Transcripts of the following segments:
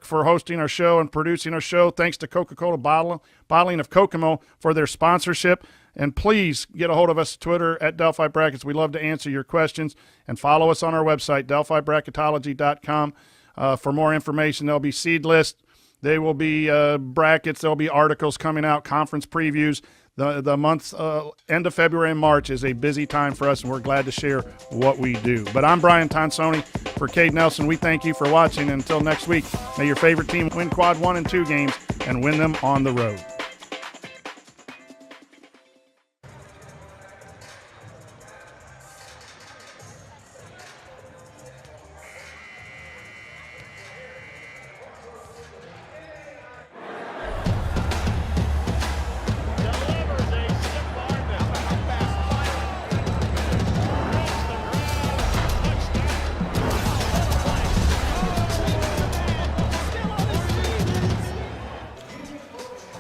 for hosting our show and producing our show. Thanks to Coca-Cola Bottling of Kokomo for their sponsorship. And please get a hold of us on Twitter at Delphi Brackets. We love to answer your questions. And follow us on our website, DelphiBracketology.com, for more information. There'll be seed lists. There will be brackets. There'll be articles coming out, conference previews. The months, end of February and March is a busy time for us, and we're glad to share what we do. But I'm Brian Tonsoni for Cade Nelson. We thank you for watching. And until next week, may your favorite team win quad 1 and 2 games and win them on the road.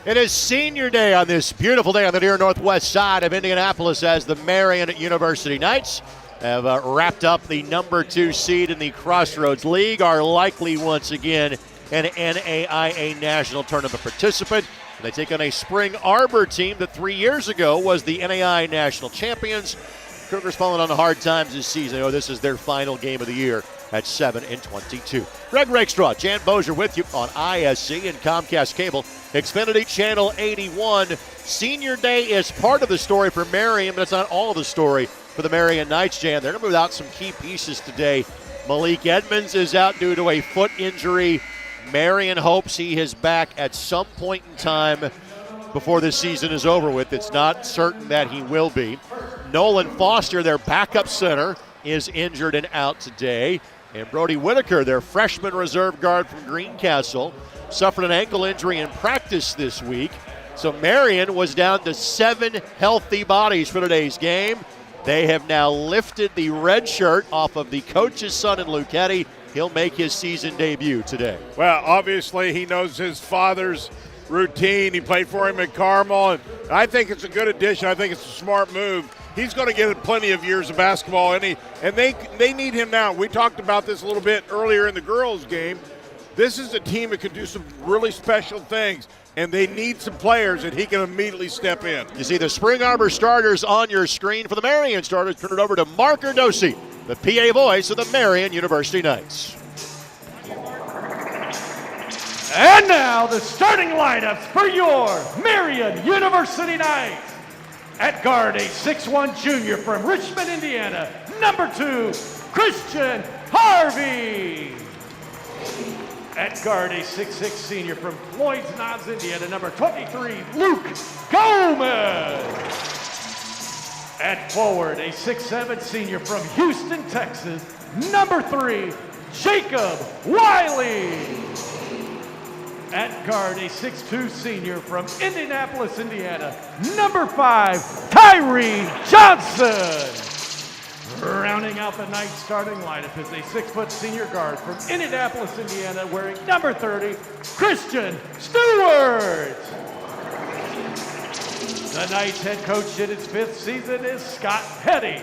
It is senior day on this beautiful day on the near northwest side of Indianapolis as the Marian University Knights have wrapped up the number 2 seed in the Crossroads League, are likely once again an NAIA National Tournament participant. And they take on a spring Arbor team that 3 years ago was the NAIA National Champions. Cougars falling on hard times this season. Oh, this is their final game of the year at 7-22. Greg Rakestraw, Jan Bozier with you on ISC and Comcast Cable, Xfinity Channel 81. Senior Day is part of the story for Marian, but it's not all of the story for the Marian Knights, Jan. They're going to be without some key pieces today. Malik Edmonds is out due to a foot injury. Marian hopes he is back at some point in time before this season is over with. It's not certain that he will be. Nolan Foster, their backup center, is injured and out today. And Brody Whitaker, their freshman reserve guard from Greencastle, suffered an ankle injury in practice this week. So Marian was down to 7 healthy bodies for today's game. They have now lifted the red shirt off of the coach's son in Luchetti. He'll make his season debut today. Well, obviously he knows his father's routine. He played for him at Carmel, and I think it's a good addition. I think it's a smart move. He's going to get plenty of years of basketball, and they need him now. We talked about this a little bit earlier in the girls' game. This is a team that can do some really special things, and they need some players that he can immediately step in. You see the Spring Arbor starters on your screen. For the Marian starters, turn it over to Mark Erdosi, the PA voice of the Marian University Knights. And now the starting lineups for your Marian University Knights. At guard, a 6'1 junior from Richmond, Indiana, number 2, Christian Harvey. At guard, a 6'6 senior from Floyd's Knobs, Indiana, number 23, Luke Gomez. At forward, a 6'7 senior from Houston, Texas, number 3, Jacob Wiley. At guard, a 6'2 senior from Indianapolis, Indiana, number 5, Tyree Johnson. Rounding out the Knights starting lineup is a 6' senior guard from Indianapolis, Indiana, wearing number 30, Christian Stewart. The Knights head coach in his 5th season is Scott Hetty.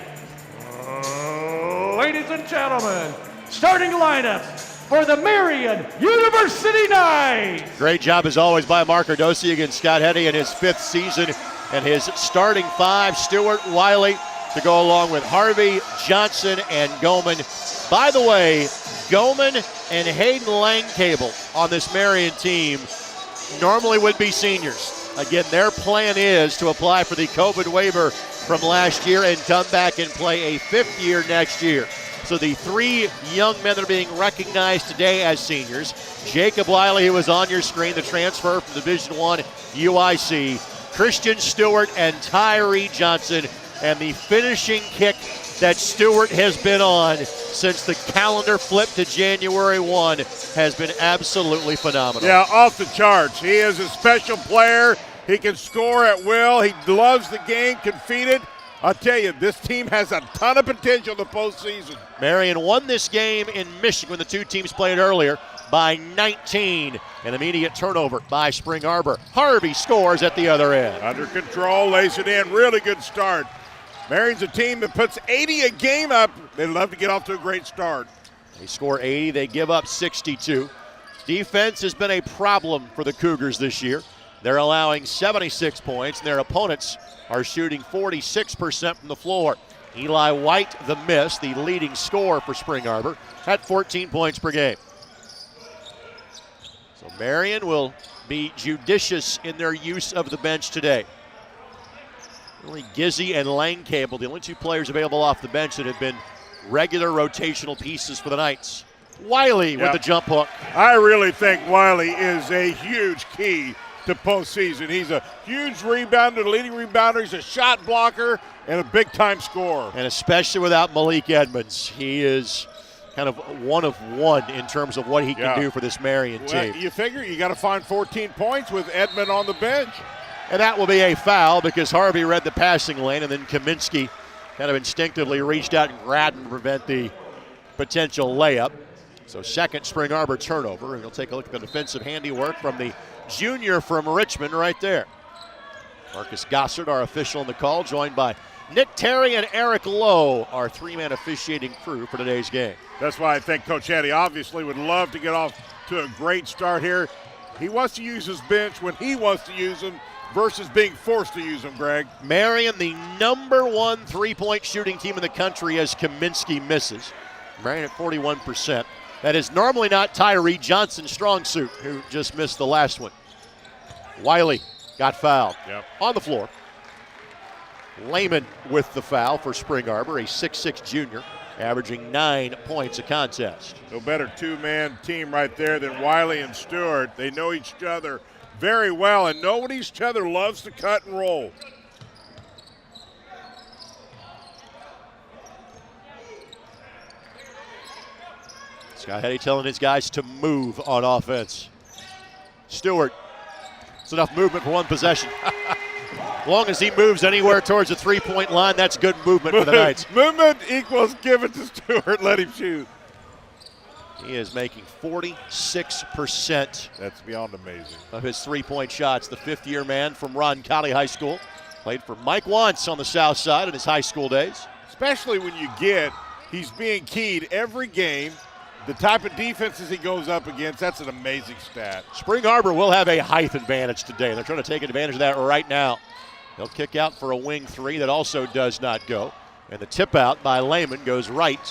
Ladies and gentlemen, starting lineups for the Marian University Knights. Great job as always by Mark Erdosi against Scott Hetty in his 5th season, and his starting 5, Stewart, Wiley, to go along with Harvey, Johnson, and Goman. By the way, Goman and Hayden Langcable on this Marian team normally would be seniors. Again, their plan is to apply for the COVID waiver from last year and come back and play a 5th year next year. So the 3 young men that are being recognized today as seniors, Jacob Wiley, who was on your screen, the transfer from Division I UIC, Christian Stewart and Tyree Johnson, and the finishing kick that Stewart has been on since the calendar flipped to January 1 has been absolutely phenomenal. Yeah, off the charts. He is a special player. He can score at will. He loves the game, can feed it. I'll tell you, this team has a ton of potential in the postseason. Marian won this game in Michigan when the 2 teams played earlier by 19. An immediate turnover by Spring Arbor. Harvey scores at the other end. Under control, lays it in. Really good start. Marian's a team that puts 80 a game up. They'd love to get off to a great start. They score 80. They give up 62. Defense has been a problem for the Cougars this year. They're allowing 76 points, and their opponents are shooting 46% from the floor. Eli White, the miss, the leading scorer for Spring Arbor, at 14 points per game. So Marian will be judicious in their use of the bench today. Only Gizzy and Lane Cable, the only two players available off the bench that have been regular rotational pieces for the Knights. Wiley with the jump hook. I really think Wiley is a huge key to postseason. He's a huge rebounder, leading rebounder. He's a shot blocker and a big-time scorer. And especially without Malik Edmonds, he is kind of one of one in terms of what he can do for this Marian team. You figure you got to find 14 points with Edmond on the bench. And that will be a foul because Harvey read the passing lane, and then Kaminsky kind of instinctively reached out and grabbed him to prevent the potential layup. So second Spring Arbor turnover, and you'll take a look at the defensive handiwork from the junior from Richmond right there. Marcus Gossard, our official in the call, joined by Nick Terry and Eric Lowe, our three-man officiating crew for today's game. That's why I think Coach Hattie obviously would love to get off to a great start here. He wants to use his bench when he wants to use them versus being forced to use them, Greg. Marian, the number one three-point shooting team in the country as Kaminsky misses. Marian at 41%. That is normally not Tyree Johnson's strong suit, who just missed the last one. Wiley got fouled on the floor. Lehman with the foul for Spring Arbor, a 6'6 junior, averaging 9 points a contest. No better two-man team right there than Wiley and Stewart. They know each other very well and know what each other loves to cut and roll. Scott Hetty telling his guys to move on offense. Stewart, it's enough movement for one possession. As long as he moves anywhere towards the three-point line, that's good movement for the Knights. Movement equals give it to Stewart, let him shoot. He is making 46%. That's beyond amazing. Of his three-point shots. The fifth-year man from Roncalli High School. Played for Mike Wantz on the south side in his high school days. Especially when he's being keyed every game. The type of defenses he goes up against, that's an amazing stat. Spring Arbor will have a height advantage today. They're trying to take advantage of that right now. They'll kick out for a wing three that also does not go. And the tip out by Lehman goes right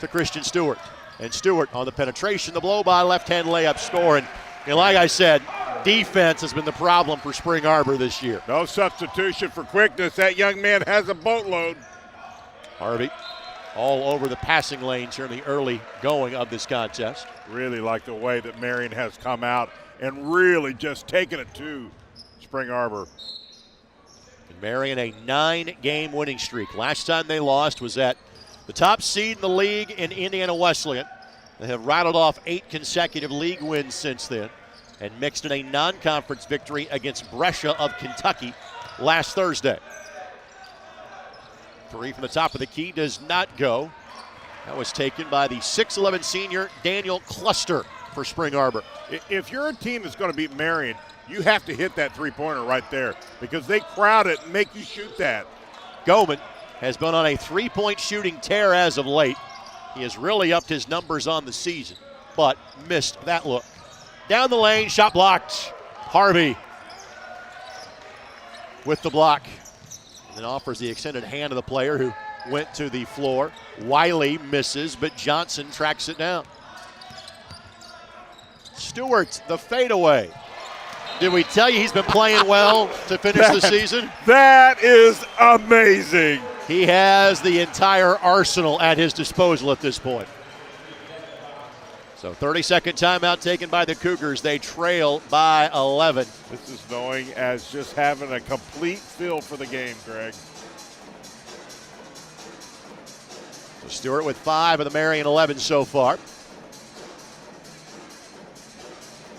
to Christian Stewart. And Stewart on the penetration, the blow by left-hand layup score. And like I said, defense has been the problem for Spring Arbor this year. No substitution for quickness. That young man has a boatload. Harvey all over the passing lanes here in the early going of this contest. Really like the way that Marian has come out and really just taken it to Spring Arbor. And Marian, a 9-game winning streak. Last time they lost was at the top seed in the league in Indiana Wesleyan. They have rattled off 8 consecutive league wins since then and mixed in a non-conference victory against Brescia of Kentucky last Thursday. Three from the top of the key does not go. That was taken by the 6'11 senior Daniel Cluster for Spring Arbor. If you're a team that's going to beat Marian, you have to hit that three-pointer right there because they crowd it and make you shoot that. Goman has been on a three-point shooting tear as of late. He has really upped his numbers on the season, but missed that look. Down the lane, shot blocked. Harvey with the block. And offers the extended hand to the player who went to the floor. Wiley misses, but Johnson tracks it down. Stewart, the fadeaway. Did we tell you he's been playing well to finish the season? That is amazing. He has the entire arsenal at his disposal at this point. So 30-second timeout taken by the Cougars. They trail by 11. This is knowing as just having a complete feel for the game, Greg. So Stewart with 5 of the Marian 11 so far.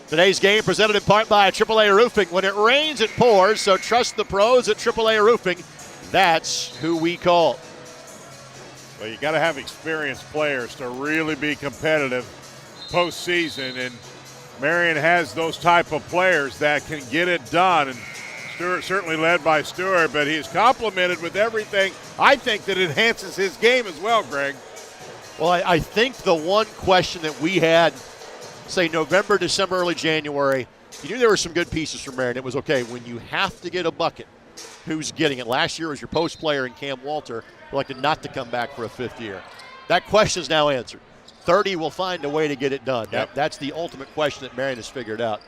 Today's game presented in part by AAA Roofing. When it rains, it pours, so trust the pros at AAA Roofing. That's who we call. Well, you got to have experienced players to really be competitive postseason, and Marian has those type of players that can get it done. And Stewart certainly led by Stewart, but he's complemented with everything I think that enhances his game as well, Greg. Well, I think the one question that we had say November, December, early January, you knew there were some good pieces for Marian. It was okay. When you have to get a bucket, who's getting it? Last year was your post player in Cam Walter, who elected not to come back for a 5th year. That question is now answered. 30 will find a way to get it done. Yep. That's the ultimate question that Marian has figured out.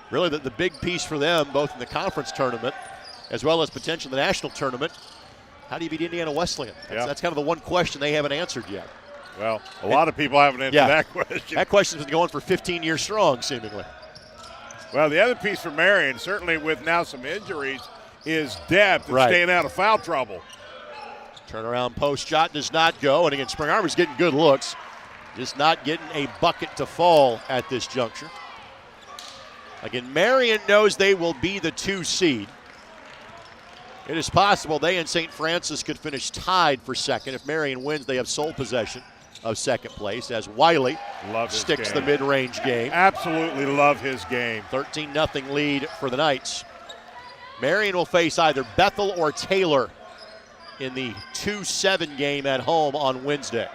Really, the big piece for them, both in the conference tournament as well as potentially the national tournament, how do you beat Indiana Wesleyan? That's kind of the one question they haven't answered yet. Well, a lot of people haven't answered that question. That question's been going for 15 years strong, seemingly. Well, the other piece for Marian, certainly with now some injuries, is depth and staying out of foul trouble. Turnaround post shot does not go, and again, Spring Arbor's getting good looks, just not getting a bucket to fall at this juncture. Again, Marian knows they will be the 2 seed. It is possible they and St. Francis could finish tied for second. If Marian wins, they have sole possession of second place as Wiley sticks the mid-range game. Absolutely love his game. 13-0 lead for the Knights. Marian will face either Bethel or Taylor in the 2-7 game at home on Wednesday.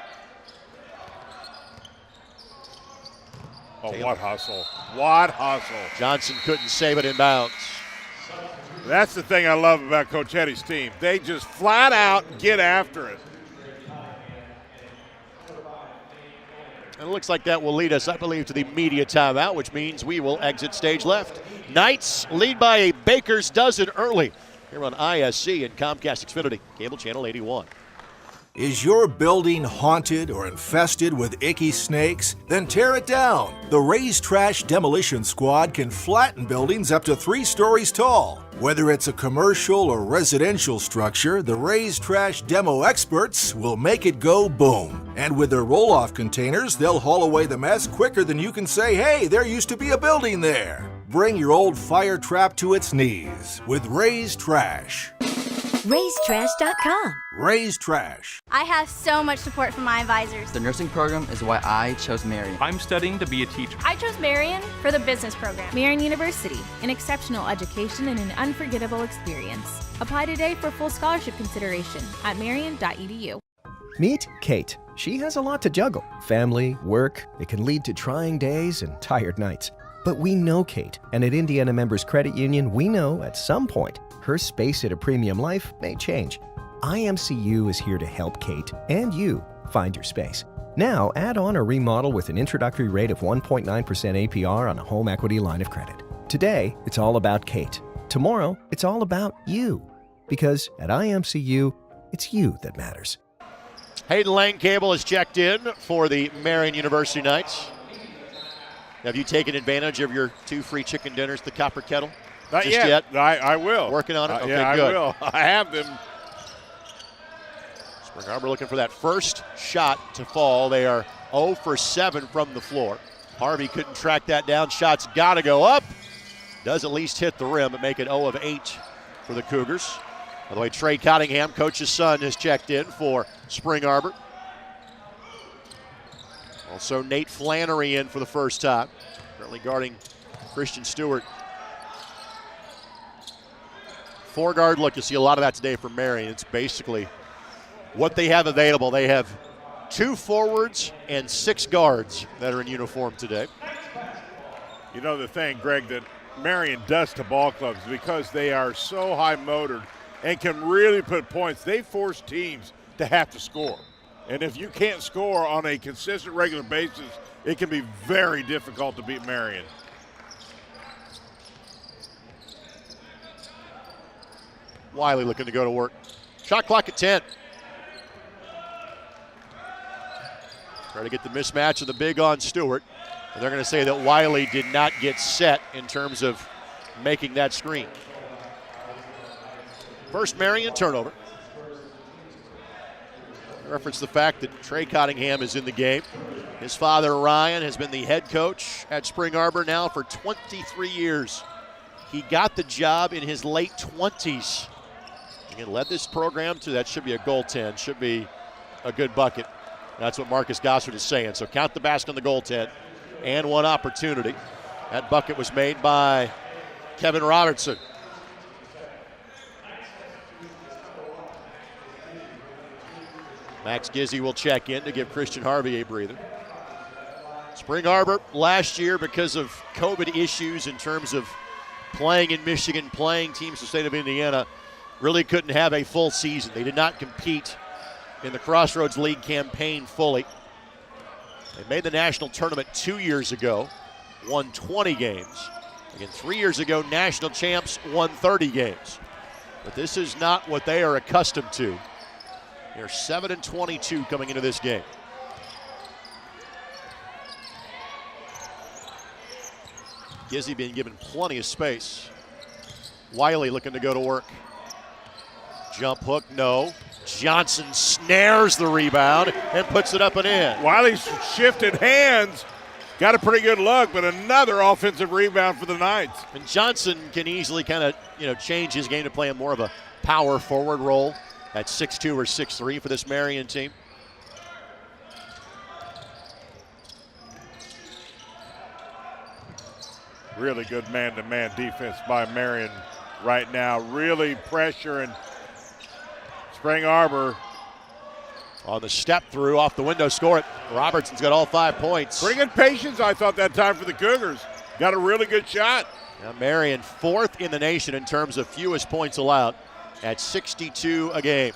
Oh, Taylor. What hustle. What hustle. Johnson couldn't save it in bounds. That's the thing I love about Coach Eddie's team. They just flat out get after it. And it looks like that will lead us, I believe, to the media timeout, which means we will exit stage left. Knights lead by a baker's dozen early here on ISC and Comcast Xfinity, cable channel 81. Is your building haunted or infested with icky snakes? Then tear it down. The Raise Trash Demolition Squad can flatten buildings up to 3 stories tall. Whether it's a commercial or residential structure, the Raise Trash Demo experts will make it go boom. And with their roll-off containers, they'll haul away the mess quicker than you can say, hey, there used to be a building there. Bring your old fire trap to its knees with Raise Trash. RaiseTrash.com. Raise Trash. I have so much support from my advisors. The nursing program is why I chose Marian. I'm studying to be a teacher. I chose Marian for the business program. Marian University, an exceptional education and an unforgettable experience. Apply today for full scholarship consideration at marian.edu. Meet Kate. She has a lot to juggle. Family, work. It can lead to trying days and tired nights. But we know Kate, and at Indiana Members Credit Union, we know at some point her space at a premium life may change. IMCU is here to help Kate and you find your space. Now, add on or remodel with an introductory rate of 1.9% APR on a home equity line of credit. Today, it's all about Kate. Tomorrow, it's all about you. Because at IMCU, it's you that matters. Hayden Langcable is checked in for the Marian University Knights. Have you taken advantage of your 2 free chicken dinners, the Copper Kettle? Not Just yet. I will. Working on it? Okay, yeah, good. I will. I have them. Spring Arbor looking for that first shot to fall. They are 0 for 7 from the floor. Harvey couldn't track that down. Shot's got to go up. Does at least hit the rim and make it 0 of 8 for the Cougars. By the way, Trey Cottingham, coach's son, has checked in for Spring Arbor. Also, Nate Flannery in for the first time, currently guarding Christian Stewart. 4-guard look, you see a lot of that today from Marian. It's basically what they have available. They have 2 forwards and 6 guards that are in uniform today. You know the thing, Greg, that Marian does to ball clubs because they are so high-motored and can really put points. They force teams to have to score. And if you can't score on a consistent, regular basis, it can be very difficult to beat Marian. Wiley looking to go to work. Shot clock at 10. Try to get the mismatch of the big on Stewart. And they're going to say that Wiley did not get set in terms of making that screen. First Marian turnover. I reference the fact that Trey Cottingham is in the game. His father, Ryan, has been the head coach at Spring Arbor now for 23 years. He got the job in his late 20s. Again, led this program to, that should be a goaltend, should be a good bucket. That's what Marcus Gossard is saying. So count the basket on the goaltend and 1 opportunity. That bucket was made by Kevin Robertson. Max Gizzi will check in to give Christian Harvey a breather. Spring Arbor last year, because of COVID issues in terms of playing in Michigan, playing teams in the state of Indiana, really couldn't have a full season. They did not compete in the Crossroads League campaign fully. They made the national tournament 2 years ago, won 20 games. Again, 3 years ago, national champs won 30 games. But this is not what they are accustomed to. They're 7-22 coming into this game. Gizzy being given plenty of space. Wiley looking to go to work. Jump hook, no. Johnson snares the rebound and puts it up and in. Wiley's shifted hands. Got a pretty good look, but another offensive rebound for the Knights. And Johnson can easily kind of, change his game to play more of a power forward role at 6'2" or 6'3" for this Marian team. Really good man-to-man defense by Marian right now. Really pressuring Spring Arbor. On the step through, off the window, score it. Robertson's got all 5 points. Pretty good patience, I thought, that time for the Cougars. Got a really good shot. Now Marian, 4th in the nation in terms of fewest points allowed at 62 a game.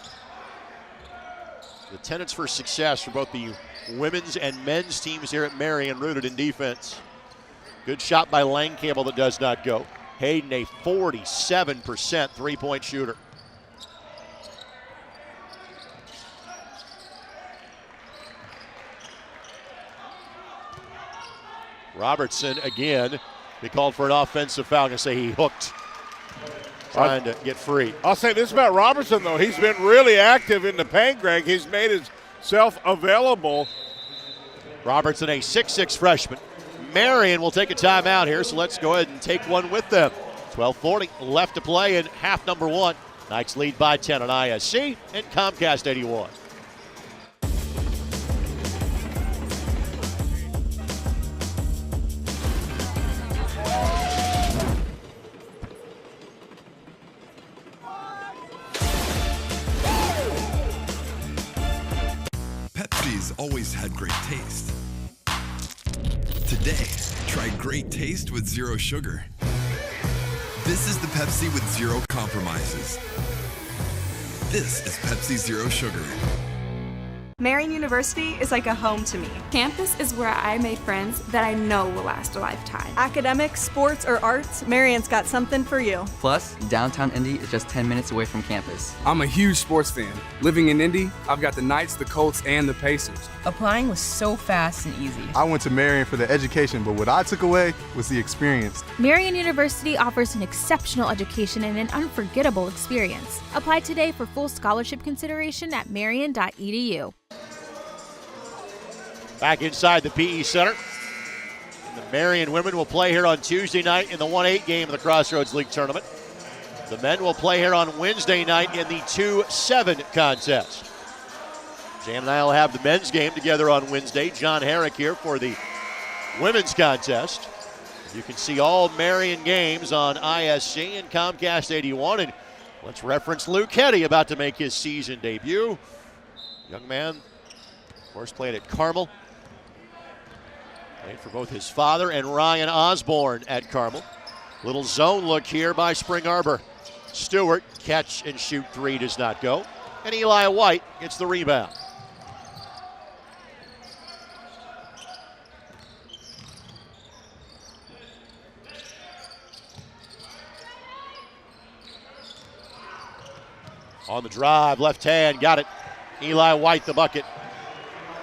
The tenets for success for both the women's and men's teams here at Marian, rooted in defense. Good shot by Lang Campbell that does not go. Hayden, a 47% three-point shooter. Robertson again. They called for an offensive foul. I'm going to say he hooked, trying to get free. I'll say this about Robertson, though. He's been really active in the paint, Greg. He's made himself available. Robertson, a 6'6" freshman. Marian will take a timeout here, so let's go ahead and take one with them. 12:40 left to play in half number 1. Knights lead by 10 on ISC and Comcast 81. Pepsi's always had great taste. Today, try great taste with zero sugar. This is the Pepsi with zero compromises. This is Pepsi Zero Sugar. Marian University is like a home to me. Campus is where I made friends that I know will last a lifetime. Academics, sports, or arts, Marian's got something for you. Plus, downtown Indy is just 10 minutes away from campus. I'm a huge sports fan. Living in Indy, I've got the Knights, the Colts, and the Pacers. Applying was so fast and easy. I went to Marian for the education, but what I took away was the experience. Marian University offers an exceptional education and an unforgettable experience. Apply today for full scholarship consideration at marian.edu. Back inside the PE Center. The Marian women will play here on Tuesday night in the 1-8 game of the Crossroads League Tournament. The men will play here on Wednesday night in the 2-7 contest. Jan and I will have the men's game together on Wednesday. John Herrick here for the women's contest. You can see all Marian games on ISC and Comcast 81. And let's reference Luke Heddy, about to make his season debut. Young man, of course, played at Carmel. Played for both his father and Ryan Osborne at Carmel. Little zone look here by Spring Arbor. Stewart, catch and shoot three, does not go. And Eli White gets the rebound. On the drive, left hand, got it. Eli White, the bucket.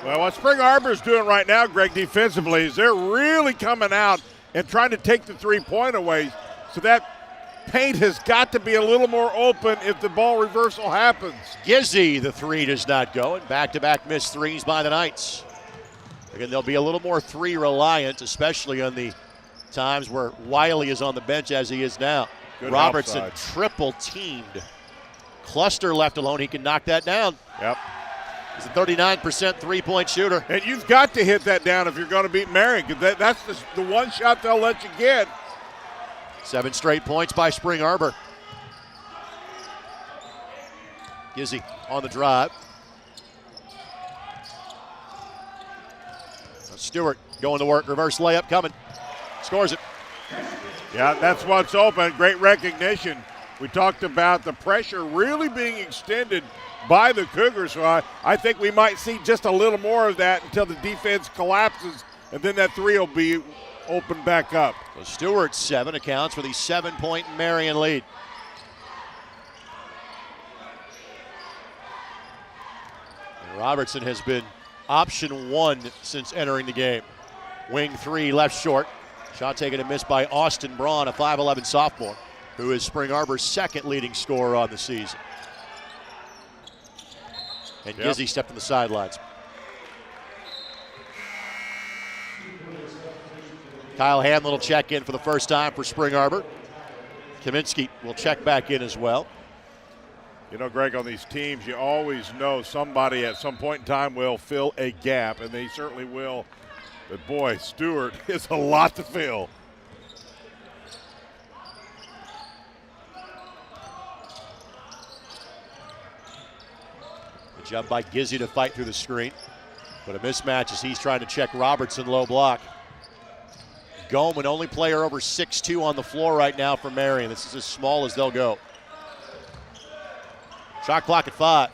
Well, what Spring Arbor is doing right now, Greg, defensively, is they're really coming out and trying to take the three-point away. So that paint has got to be a little more open if the ball reversal happens. Gizzy, the three does not go, and back-to-back missed threes by the Knights. Again, they'll be a little more three-reliant, especially on the times where Wiley is on the bench as he is now. Good Robertson outside. triple-teamed. Cluster left alone, he can knock that down. Yep. He's a 39% three-point shooter. And you've got to hit that down if you're going to beat Marian, because that's the one shot they'll let you get. 7 straight points by Spring Arbor. Gizzy on the drive. Stewart Going to work, reverse layup coming. Scores it. Yeah, that's what's open. Great recognition. We talked about the pressure really being extended by the Cougars, so I think we might see just a little more of that until the defense collapses, and then that three will be open back up. So Stewart 7 accounts for the 7-point Marian lead. And Robertson has been option 1 since entering the game. Wing 3 left short. Shot taken and missed by Austin Braun, a 5'11 sophomore, who is Spring Arbor's second leading scorer on the season. And Gizzy stepped on the sidelines. Kyle Hamlin will check in for the first time for Spring Arbor. Kaminsky will check back in as well. You know, Greg, on these teams, you always know somebody at some point in time will fill a gap, and they certainly will. But, boy, Stewart is a lot to fill. Good job by Gizzy to fight through the screen. But a mismatch as he's trying to check Robertson, low block. Goldman, only player over 6'2" on the floor right now for Marian. This is as small as they'll go. Shot clock at 5.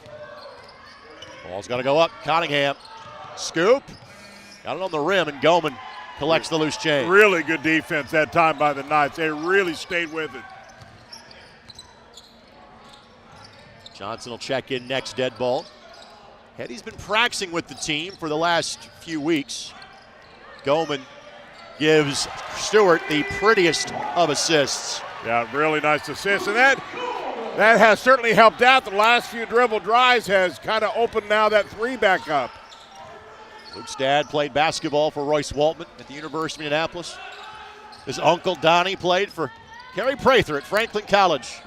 Ball's got to go up. Cottingham. Scoop. Got it on the rim, and Goldman collects the loose chain. Really good defense that time by the Knights. They really stayed with it. Johnson will check in next, dead ball. Hetty's been practicing with the team for the last few weeks. Goldman gives Stewart the prettiest of assists. Yeah, really nice assist. And that has certainly helped out. The last few dribble drives has kind of opened now that three back up. Luke's dad played basketball for Royce Waltman at the University of Indianapolis. His uncle Donnie played for Kerry Prather at Franklin College.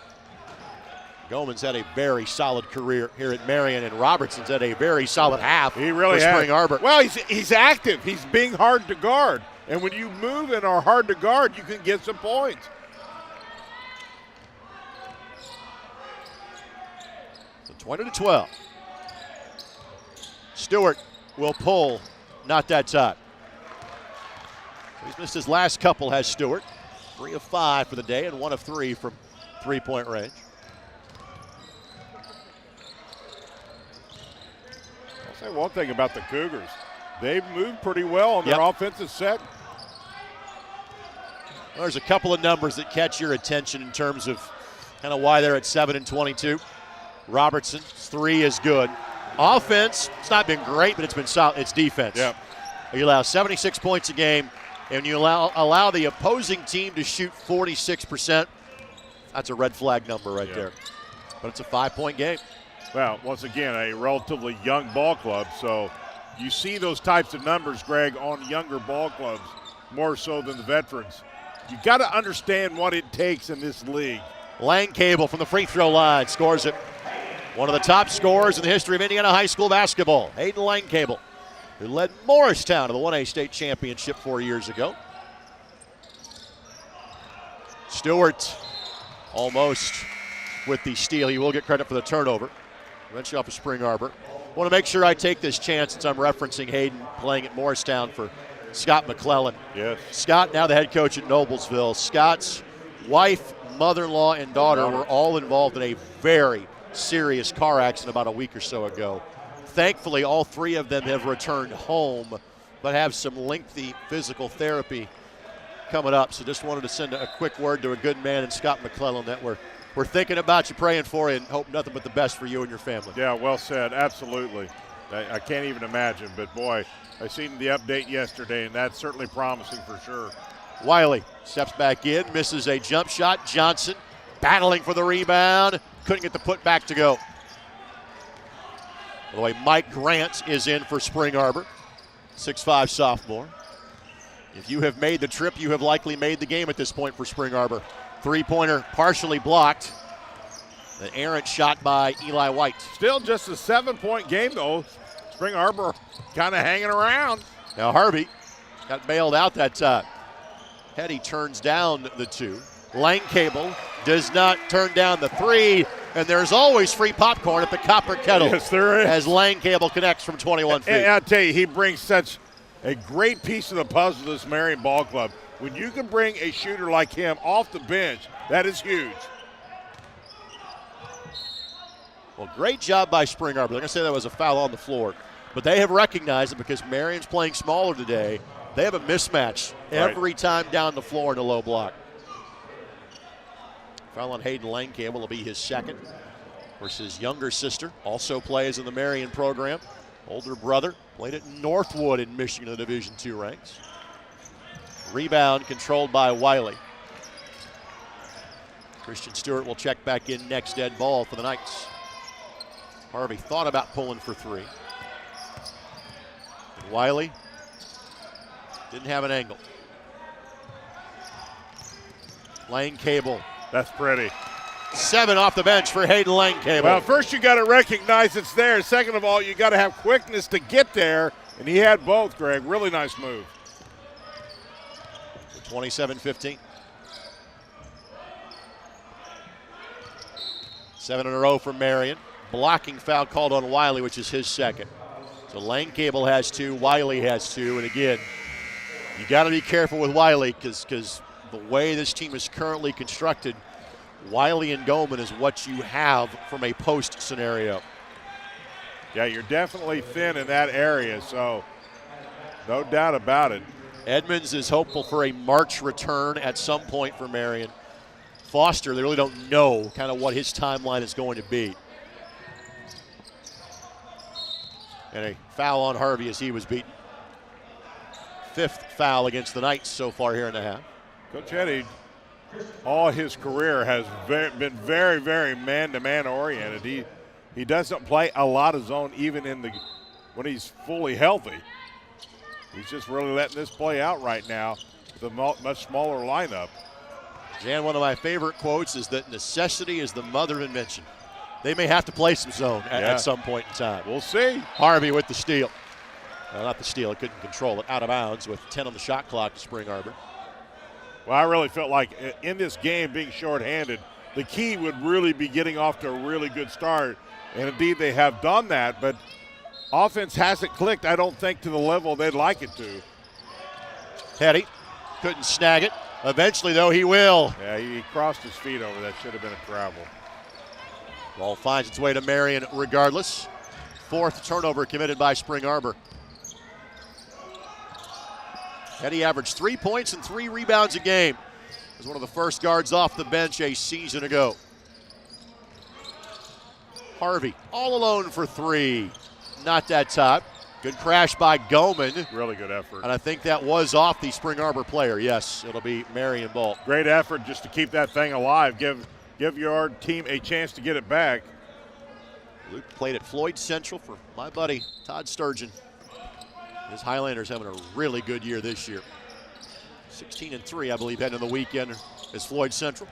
Goldman's had a very solid career here at Marian, and Robertson's had a very solid half. He really for Spring Arbor. Well, he's active. He's being hard to guard. And when you move and are hard to guard, you can get some points. So 20-12. Stewart will pull, not that time. He's missed his last couple, has Stewart. 3 of 5 for the day and 1 of 3 from three-point range. I'll say one thing about the Cougars. They've moved pretty well on their offensive set. Well, there's a couple of numbers that catch your attention in terms of kind of why they're at 7 and 22. Robertson's 3 is good. Offense, it's not been great, but it's been solid. It's defense. Yep. You allow 76 points a game, and you allow the opposing team to shoot 46%. That's a red flag number right there. But it's a 5-point game. Well, once again, a relatively young ball club, so you see those types of numbers, Greg, on younger ball clubs more so than the veterans. You got to understand what it takes in this league. Lang Cable from the free throw line scores it. One of the top scorers in the history of Indiana high school basketball, Hayden Lang Cable, who led Morristown to the 1A state championship 4 years ago. Stewart almost with the steal. He will get credit for the turnover. Eventually off of Spring Arbor. I want to make sure I take this chance since I'm referencing Hayden playing at Morristown for Scott McClellan. Yes. Scott, now the head coach at Noblesville. Scott's wife, mother-in-law, and daughter were all involved in a very serious car accident about a week or so ago. Thankfully, all 3 of them have returned home, but have some lengthy physical therapy coming up. So just wanted to send a quick word to a good man in Scott McClellan that we're thinking about you, praying for you, and hope nothing but the best for you and your family. Yeah, well said. Absolutely. I can't even imagine, but boy, I seen the update yesterday, and that's certainly promising for sure. Wiley steps back in, misses a jump shot. Johnson battling for the rebound. Couldn't get the putback to go. By the way, Mike Grant is in for Spring Arbor, 6'5" sophomore. If you have made the trip, you have likely made the game at this point for Spring Arbor. Three-pointer partially blocked. An errant shot by Eli White. Still just a 7-point game, though. Spring Arbor kind of hanging around. Now Harvey got bailed out that time. Hetty turns down the 2. Lang Cable does not turn down the 3, and there's always free popcorn at the Copper Kettle. Yes, there is. As Lang Cable connects from 21 feet. And I'll tell you, he brings such a great piece of the puzzle of this Marian ball club. When you can bring a shooter like him off the bench, that is huge. Well, great job by Spring Arbor. They're going to say that was a foul on the floor. But they have recognized it because Marian's playing smaller today. They have a mismatch every time down the floor in a low block. Foul on Hayden Langcable will be his second. Of course, his younger sister also plays in the Marian program. Older brother played at Northwood in Michigan in the Division II ranks. Rebound controlled by Wiley. Christian Stewart will check back in next, dead ball for the Knights. Harvey thought about pulling for three. And Wiley didn't have an angle. Langcable. That's pretty. 7 off the bench for Hayden Langcable. Well, first you got to recognize it's there. Second of all, you got to have quickness to get there, and he had both, Greg. Really nice move. 27-15. 7 in a row for Marian. Blocking foul called on Wiley, which is his second. So Langcable has 2, Wiley has 2, and again, you got to be careful with Wiley because the way this team is currently constructed, Wiley and Goldman is what you have from a post scenario. Yeah, you're definitely thin in that area, so no doubt about it. Edmonds is hopeful for a March return at some point for Marian. Foster, they really don't know kind of what his timeline is going to be. And a foul on Harvey as he was beaten. 5th foul against the Knights so far here in the half. Coach Eddie, all his career has been very, very man-to-man oriented. He doesn't play a lot of zone even when he's fully healthy. He's just really letting this play out right now with a much smaller lineup. Jan, one of my favorite quotes is that necessity is the mother of invention. They may have to play some zone at some point in time. We'll see. Harvey with the steal. Not the steal, he couldn't control it. Out of bounds with 10 on the shot clock to Spring Arbor. Well, I really felt like in this game being shorthanded, the key would really be getting off to a really good start. And indeed they have done that, but offense hasn't clicked, I don't think, to the level they'd like it to. Hetty couldn't snag it. Eventually, though, he will. Yeah, he crossed his feet over. That should have been a travel. Ball finds its way to Marian regardless. 4th turnover committed by Spring Arbor. Hetty averaged 3 points and 3 rebounds a game. He was one of the first guards off the bench a season ago. Harvey all alone for 3. Not that top. Good crash by Goman. Really good effort. And I think that was off the Spring Arbor player. Yes, it'll be Marian ball. Great effort just to keep that thing alive. Give your team a chance to get it back. Luke played at Floyd Central for my buddy Todd Sturgeon. His Highlanders having a really good year this year. 16-3, I believe, heading into the weekend is Floyd Central.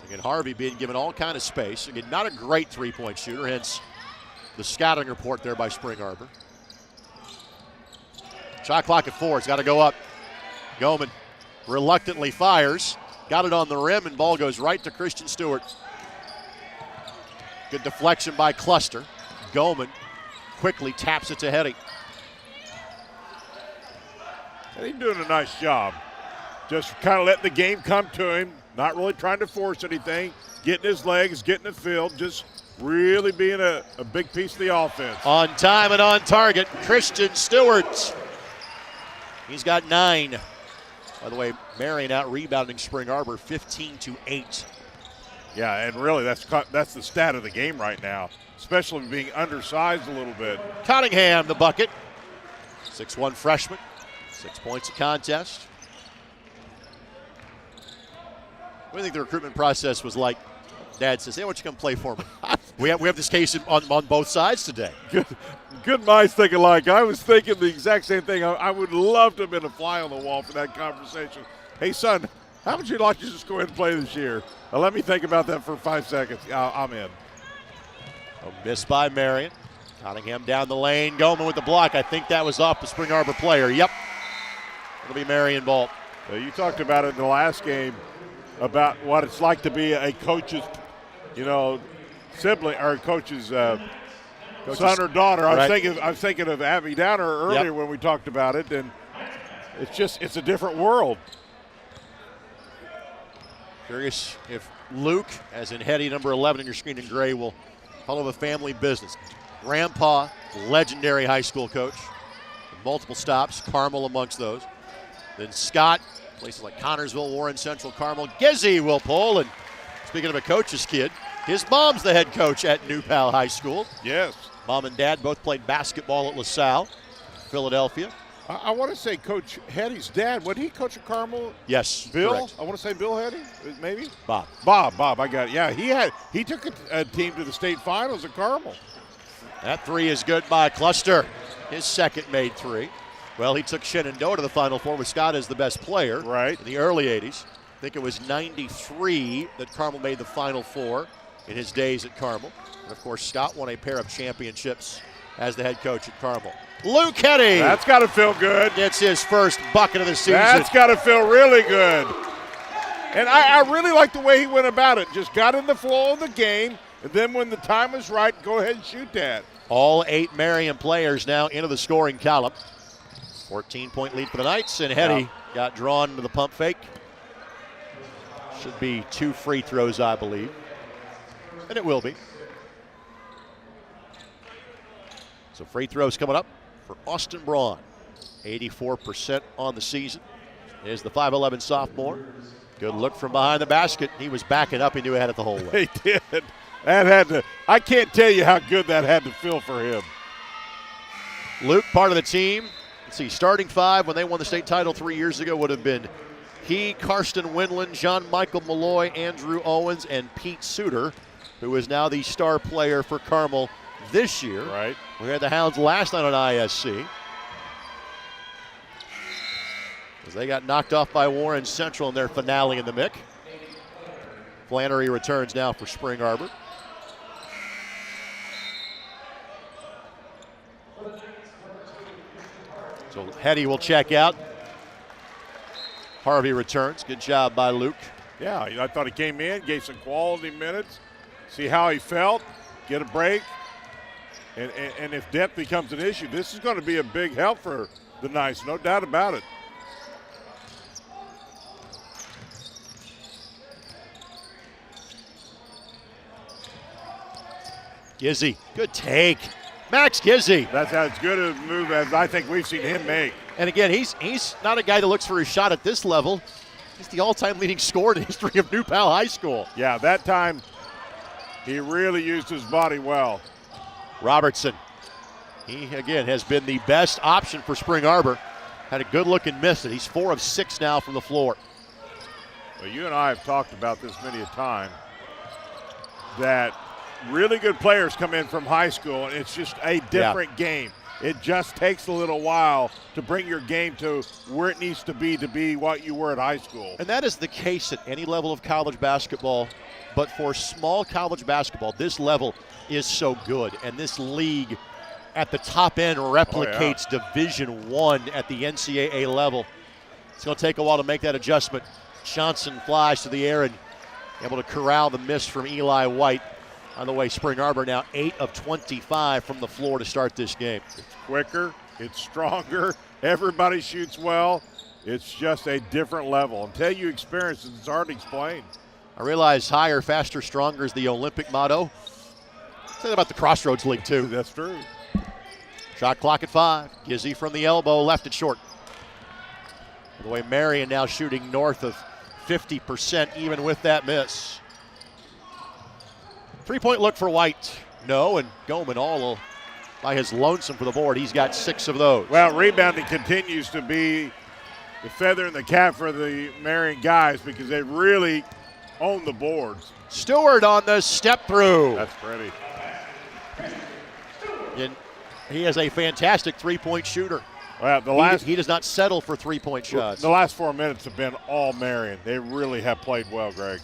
Again, Harvey being given all kind of space. Again, not a great three-point shooter, hence the scouting report there by Spring Arbor. Shot clock at 4. It's got to go up. Goman reluctantly fires. Got it on the rim, and ball goes right to Christian Stewart. Good deflection by Cluster. Goman quickly taps it to Hetty. And he's doing a nice job. Just kind of letting the game come to him, not really trying to force anything, getting his legs, getting it filled, just really being a big piece of the offense. On time and on target, Christian Stewart. He's got 9. By the way, Marian out rebounding Spring Arbor 15-8. Yeah, and really that's the stat of the game right now, especially being undersized a little bit. Cottingham, the bucket. 6'1 freshman, 6 points a contest. What do you think the recruitment process was like? Dad says, hey, why don't you come play for me? we have this case on both sides today. Good minds think alike. I was thinking the exact same thing. I would love to have been a fly on the wall for that conversation. Hey, son, how would you like to just go ahead and play this year? Now, let me think about that for 5 seconds. I'm in. A miss by Marian. Cottingham down the lane. Goman with the block. I think that was off the Spring Arbor player. Yep. It'll be Marian ball. You talked about it in the last game about what it's like to be a coach's, sibling or coach's son or daughter. Right. I was thinking of Abby Downer earlier when we talked about it, and it's a different world. Curious if Luke, as in Hetty, number 11 on your screen in gray, will follow the family business. Grandpa, legendary high school coach, multiple stops, Carmel amongst those. Then Scott, places like Connorsville, Warren Central, Carmel. Gizzy will pull, and speaking of a coach's kid, his mom's the head coach at New Pal High School. Yes. Mom and dad both played basketball at LaSalle, Philadelphia. I want to say Coach Hetty's dad, would he coach at Carmel? Yes, Bill? correct. I want to say Bill Hetty, maybe? Bob, I got it. Yeah, he took a team to the state finals at Carmel. That three is good by Cluster. His second made three. Well, he took Shenandoah to the Final Four with Scott as the best player in the early 80s. I think it was 93 that Carmel made the Final Four in his days at Carmel. And, of course, Scott won a pair of championships as the head coach at Carmel. Luke Hetty. That's got to feel good. Gets his first bucket of the season. That's got to feel really good. And I really like the way he went about it. Just got in the flow of the game, and then when the time is right, go ahead and shoot that. All 8 Marian players now into the scoring column. 14-point lead for the Knights, and Hetty got drawn to the pump fake. Should be 2 free throws, I believe. And it will be. So free throws coming up for Austin Braun. 84% on the season. Is the 5'11 sophomore. Good look from behind the basket. He was backing up. He knew he had it the whole way. He did. I can't tell you how good that had to feel for him. Luke, part of the team. Let's see, starting 5 when they won the state title 3 years ago would have been he, Karsten Winland, John Michael Malloy, Andrew Owens, and Pete Suter, who is now the star player for Carmel this year. Right. We had the Hounds last night on ISC, as they got knocked off by Warren Central in their finale in the MIC. Flannery returns now for Spring Arbor. So Hetty will check out. Harvey returns. Good job by Luke. Yeah, I thought he came in, gave some quality minutes, see how he felt, get a break. And if depth becomes an issue, this is going to be a big help for the Knights, no doubt about it. Gizzy, good take. Max Gizzy. That's as good a move as I think we've seen him make. And again, he's not a guy that looks for his shot at this level. He's the all-time leading scorer in the history of New Pal High School. Yeah, that time he really used his body well. Robertson, he again has been the best option for Spring Arbor. Had a good look and missed it. He's 4 of 6 now from the floor. Well, you and I have talked about this many a time, that really good players come in from high school, and it's just a different game. It just takes a little while to bring your game to where it needs to be what you were at high school. And that is the case at any level of college basketball. But for small college basketball, this level is so good. And this league at the top end replicates Division I at the NCAA level. It's going to take a while to make that adjustment. Johnson flies to the air and able to corral the miss from Eli White. On the way, Spring Arbor now 8 of 25 from the floor to start this game. It's quicker, it's stronger, everybody shoots well. It's just a different level. Until you experience it, it's hard to explain. I realize higher, faster, stronger is the Olympic motto. Say that about the Crossroads League, too. That's true. Shot clock at 5. Gizzy from the elbow, left it short. By the way, Marian now shooting north of 50% even with that miss. 3-point look for White. No, and Goman all by his lonesome for the board. He's got 6 of those. Well, rebounding continues to be the feather in the cap for the Marian guys because they really own the boards. Stewart on the step through. That's pretty. And he is a fantastic 3-point shooter. Well, he does not settle for 3-point shots. The last 4 minutes have been all Marian. They really have played well, Greg.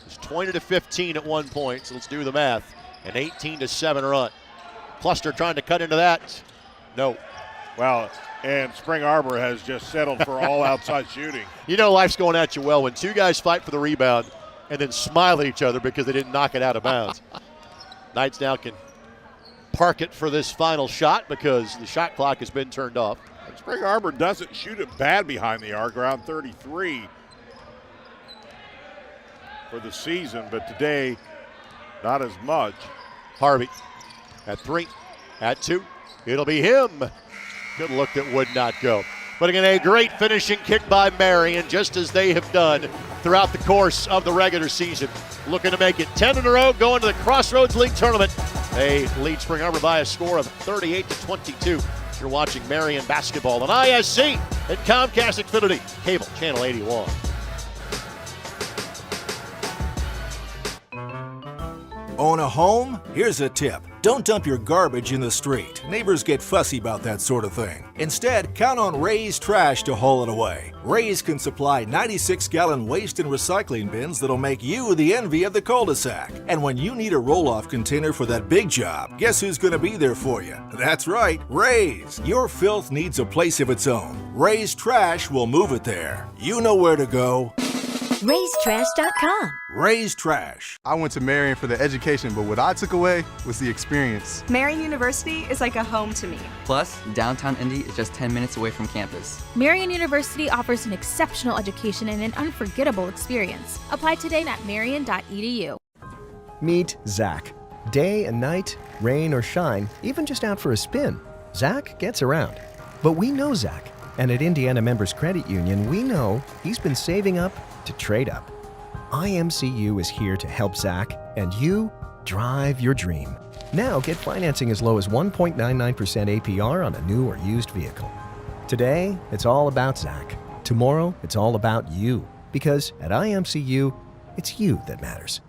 It's 20-15 at 1 point, so let's do the math. An 18-7 run. Cluster trying to cut into that. No. Well, and Spring Arbor has just settled for all outside shooting. You know life's going at you well when 2 guys fight for the rebound and then smile at each other because they didn't knock it out of bounds. Knights now can park it for this final shot because the shot clock has been turned off. Spring Arbor doesn't shoot it bad behind the arc, around 33 for the season, but today, not as much. Harvey at 3, at 2. It'll be him. Good look that would not go. Putting in a great finishing kick by Marian, just as they have done throughout the course of the regular season. Looking to make it 10 in a row, going to the Crossroads League Tournament. They lead Spring Arbor by a score of 38-22. You're watching Marian basketball on ISC at Comcast Xfinity, cable channel 81. Own a home? Here's a tip. Don't dump your garbage in the street. Neighbors get fussy about that sort of thing. Instead, count on Ray's Trash to haul it away. Ray's can supply 96-gallon waste and recycling bins that'll make you the envy of the cul-de-sac. And when you need a roll-off container for that big job, guess who's going to be there for you? That's right, Ray's. Your filth needs a place of its own. Ray's Trash will move it there. You know where to go. Ray'sTrash.com. Ray's Trash. I went to Marian for the education, but what I took away was the experience. Marian University is like a home to me. Plus, downtown Indy is just 10 minutes away from campus. Marian University offers an exceptional education and an unforgettable experience. Apply today at marian.edu. Meet Zach. Day and night, rain or shine, even just out for a spin, Zach gets around. But we know Zach, and at Indiana Members Credit Union, we know he's been saving up to trade up. IMCU is here to help Zach and you drive your dream. Now get financing as low as 1.99% APR on a new or used vehicle. Today, it's all about Zach. Tomorrow, it's all about you. Because at IMCU, it's you that matters.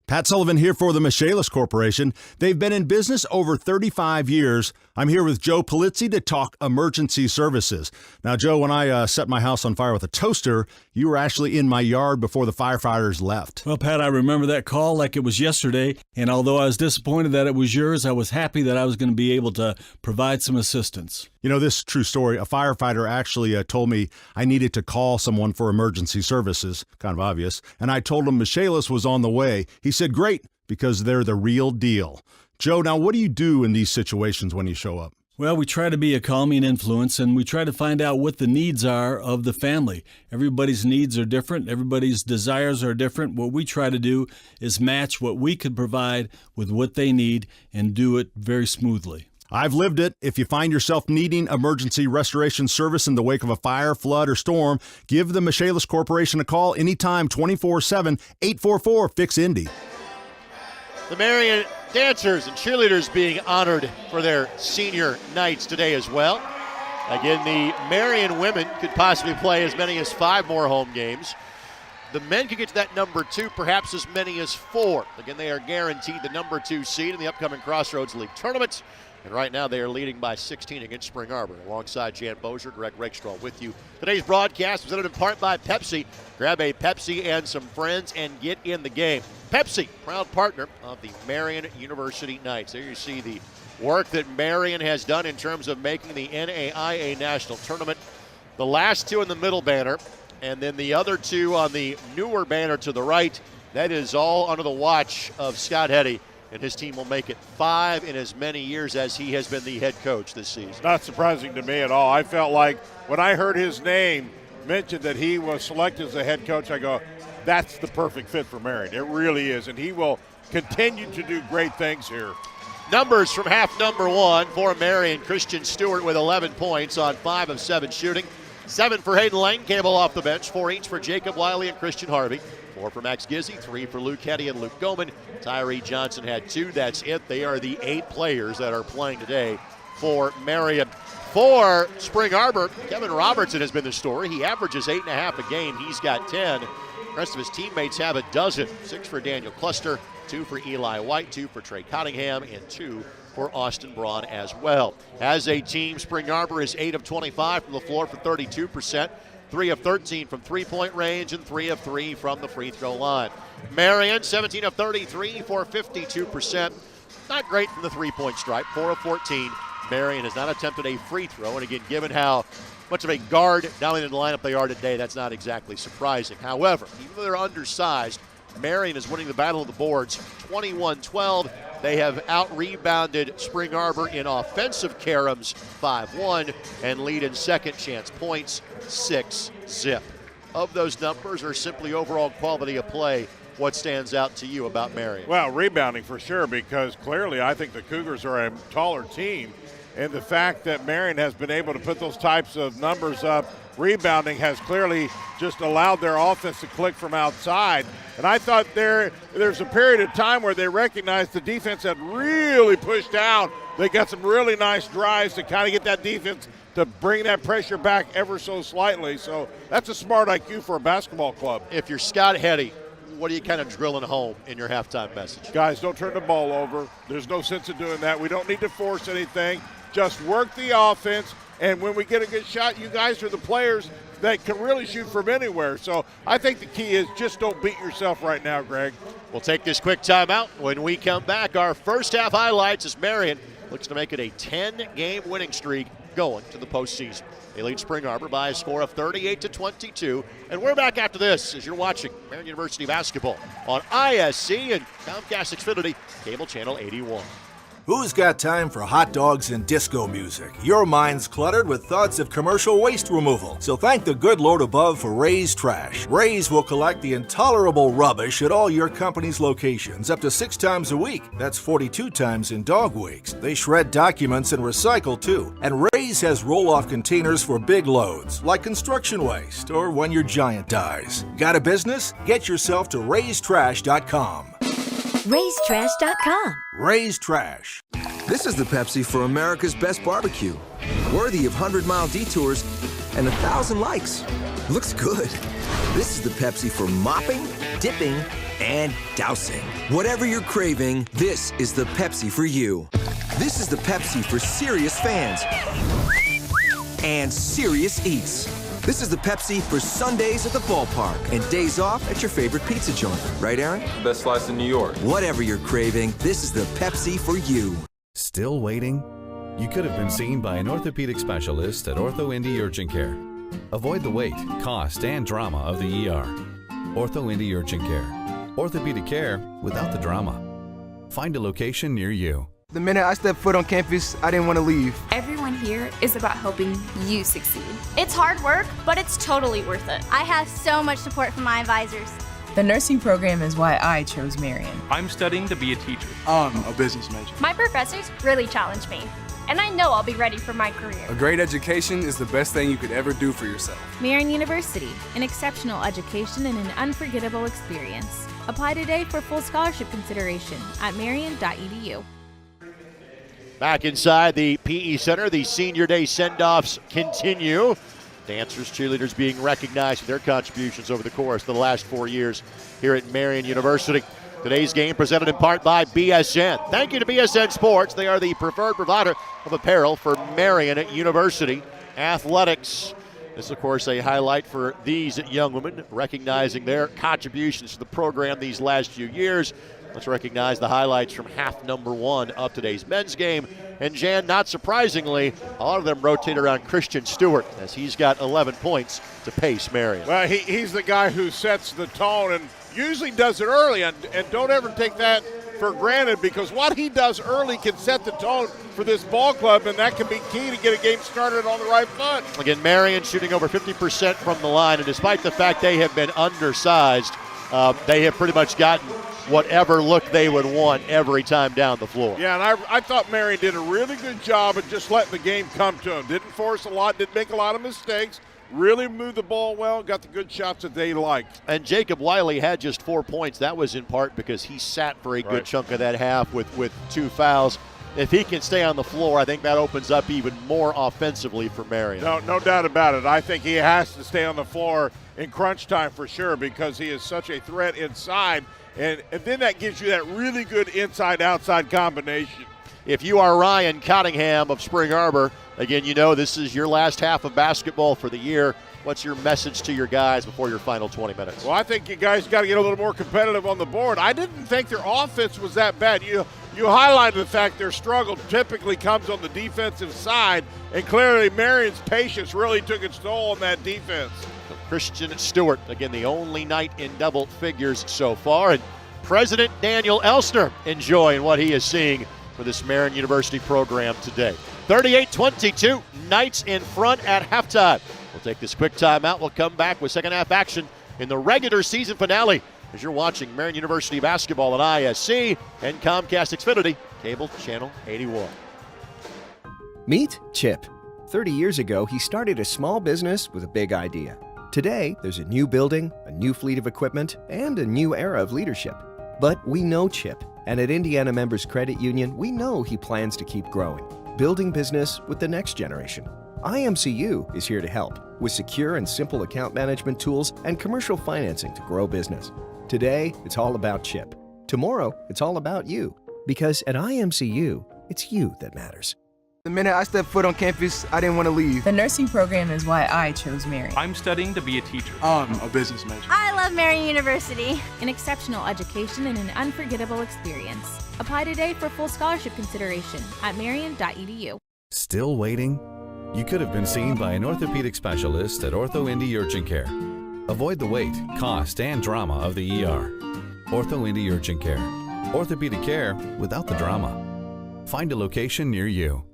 Pat Sullivan here for the Michaelis Corporation. They've been in business over 35 years. I'm here with Joe Polizzi to talk emergency services. Now, Joe, when I set my house on fire with a toaster, you were actually in my yard before the firefighters left. Well, Pat, I remember that call like it was yesterday, and although I was disappointed that it was yours, I was happy that I was going to be able to provide some assistance. You know, this true story, a firefighter actually told me I needed to call someone for emergency services, kind of obvious, and I told him Michaelis was on the way. He said, great, because they're the real deal. Joe, now what do you do in these situations when you show up? Well, we try to be a calming influence, and we try to find out what the needs are of the family. Everybody's needs are different. Everybody's desires are different. What we try to do is match what we could provide with what they need and do it very smoothly. I've lived it. If you find yourself needing emergency restoration service in the wake of a fire, flood, or storm, give the Michaelis Corporation a call anytime, 24/7, 844-FIX-INDY. The Marian dancers and cheerleaders being honored for their senior nights today as well. Again, the Marian women could possibly play as many as 5 more home games. The men could get to that number 2, perhaps as many as 4. Again, they are guaranteed the number 2 seed in the upcoming Crossroads League tournament. And right now they are leading by 16 against Spring Arbor. Alongside Jan Bozier, Greg Rakestraw with you. Today's broadcast presented in part by Pepsi. Grab a Pepsi and some friends and get in the game. Pepsi, proud partner of the Marian University Knights. There you see the work that Marian has done in terms of making the NAIA National Tournament. The last 2 in the middle banner, and then the other 2 on the newer banner to the right. That is all under the watch of Scott Heddy. And his team will make it 5 in as many years as he has been the head coach this season. Not surprising to me at all. I felt like when I heard his name mentioned that he was selected as the head coach, I go, that's the perfect fit for Marian. It really is, and he will continue to do great things here. Numbers from half number 1 for Marian. Christian Stewart with 11 points on 5 of 7 shooting. 7 for Hayden Lane, Campbell off the bench. 4 each for Jacob Wiley and Christian Harvey. 4 for Max Gizzi, 3 for Luke Heddy and Luke Goman. Tyree Johnson had 2. That's it. They are the 8 players that are playing today for Marian. For Spring Arbor, Kevin Robertson has been the story. He averages 8.5 a game. He's got 10. The rest of his teammates have a dozen. 6 for Daniel Cluster, 2 for Eli White, 2 for Trey Cottingham, and 2 for Austin Braun as well. As a team, Spring Arbor is 8 of 25 from the floor for 32%. 3 of 13 from three-point range, and 3 of 3 from the free throw line. Marian, 17 of 33 for 52%. Not great from the three-point stripe, 4 of 14. Marian has not attempted a free throw, and again, given how much of a guard dominated lineup they are today, that's not exactly surprising. However, even though they're undersized, Marian is winning the battle of the boards 21-12, They have out-rebounded Spring Arbor in offensive caroms 5-1 and lead in second chance points 6-0. Of those numbers or simply overall quality of play, what stands out to you about Marian? Well, rebounding for sure, because clearly I think the Cougars are a taller team. And the fact that Marian has been able to put those types of numbers up, rebounding has clearly just allowed their offense to click from outside. And I thought there's a period of time where they recognized the defense had really pushed down. They got some really nice drives to kind of get that defense to bring that pressure back ever so slightly. So that's a smart IQ for a basketball club. If you're Scott Heddy, what are you kind of drilling home in your halftime message? Guys, don't turn the ball over. There's no sense in doing that. We don't need to force anything. Just work the offense, and when we get a good shot, you guys are the players that can really shoot from anywhere. So I think the key is just don't beat yourself right now, Greg. We'll take this quick timeout. When we come back, our first half highlights as Marian looks to make it a 10-game winning streak going to the postseason. They lead Spring Arbor by a score of 38-22. And we're back after this as you're watching Marian University basketball on ISC and Comcast Xfinity, cable channel 81. Who's got time for hot dogs and disco music? Your mind's cluttered with thoughts of commercial waste removal. So thank the good Lord above for Ray's Trash. Ray's will collect the intolerable rubbish at all your company's locations up to 6 times a week. That's 42 times in dog weeks. They shred documents and recycle too. And Ray's has roll-off containers for big loads, like construction waste or when your giant dies. Got a business? Get yourself to raystrash.com. raystrash.com. Ray's Trash. This is the Pepsi for America's best barbecue. Worthy of 100-mile detours and 1,000 likes. Looks good. This is the Pepsi for mopping, dipping, and dousing. Whatever you're craving, this is the Pepsi for you. This is the Pepsi for serious fans and serious eats. This is the Pepsi for Sundays at the ballpark and days off at your favorite pizza joint. Right, Aaron? Best slice in New York. Whatever you're craving, this is the Pepsi for you. Still waiting? You could have been seen by an orthopedic specialist at Ortho Indy Urgent Care. Avoid the wait, cost, and drama of the ER. Ortho Indy Urgent Care. Orthopedic care without the drama. Find a location near you. The minute I stepped foot on campus, I didn't want to leave. Everyone here is about helping you succeed. It's hard work, but it's totally worth it. I have so much support from my advisors. The nursing program is why I chose Marian. I'm studying to be a teacher. I'm a business major. My professors really challenge me, and I know I'll be ready for my career. A great education is the best thing you could ever do for yourself. Marian University, an exceptional education and an unforgettable experience. Apply today for full scholarship consideration at marian.edu. Back inside the PE Center, the Senior Day send-offs continue. Dancers, cheerleaders being recognized for their contributions over the course of the last 4 years here at Marian University. Today's game presented in part by BSN. Thank you to BSN Sports. They are the preferred provider of apparel for Marian University athletics. This is, of course, a highlight for these young women, recognizing their contributions to the program these last few years. Let's recognize the highlights from half number 1 of today's men's game. And Jan, not surprisingly, a lot of them rotate around Christian Stewart as he's got 11 points to pace Marian. Well, he's the guy who sets the tone and usually does it early. And don't ever take that for granted, because what he does early can set the tone for this ball club, and that can be key to get a game started on the right foot. Again, Marian shooting over 50% from the line, and despite the fact they have been undersized, they have pretty much gotten whatever look they would want every time down the floor. Yeah, and I thought Marian did a really good job of just letting the game come to him. Didn't force a lot, didn't make a lot of mistakes, really moved the ball well, got the good shots that they liked. And Jacob Wiley had just 4 points. That was in part because he sat for a good chunk of that half with 2 fouls. If he can stay on the floor, I think that opens up even more offensively for Marian. No doubt about it. I think he has to stay on the floor in crunch time for sure, because he is such a threat inside. And then that gives you that really good inside-outside combination. If you are Ryan Cottingham of Spring Arbor, again, you know this is your last half of basketball for the year. What's your message to your guys before your final 20 minutes? Well, I think you guys got to get a little more competitive on the board. I didn't think their offense was that bad. You highlighted the fact their struggle typically comes on the defensive side, and clearly Marian's patience really took its toll on that defense. Christian Stewart, again, the only night in double figures so far, and President Daniel Elsner enjoying what he is seeing for this Marian University program today. 38-22, Knights in front at halftime. We'll take this quick timeout. We'll come back with second half action in the regular season finale as you're watching Marian University basketball on ISC and Comcast Xfinity, cable channel 81. Meet Chip. 30 years ago, he started a small business with a big idea. Today, there's a new building, a new fleet of equipment, and a new era of leadership. But we know Chip, and at Indiana Members Credit Union, we know he plans to keep growing, building business with the next generation. IMCU is here to help with secure and simple account management tools and commercial financing to grow business. Today, it's all about Chip. Tomorrow, it's all about you. Because at IMCU, it's you that matters. The minute I stepped foot on campus, I didn't want to leave. The nursing program is why I chose Marian. I'm studying to be a teacher. I'm a business major. I love Marian University. An exceptional education and an unforgettable experience. Apply today for full scholarship consideration at marian.edu. Still waiting? You could have been seen by an orthopedic specialist at Ortho Indy Urgent Care. Avoid the wait, cost, and drama of the ER. Ortho Indy Urgent Care. Orthopedic care without the drama. Find a location near you.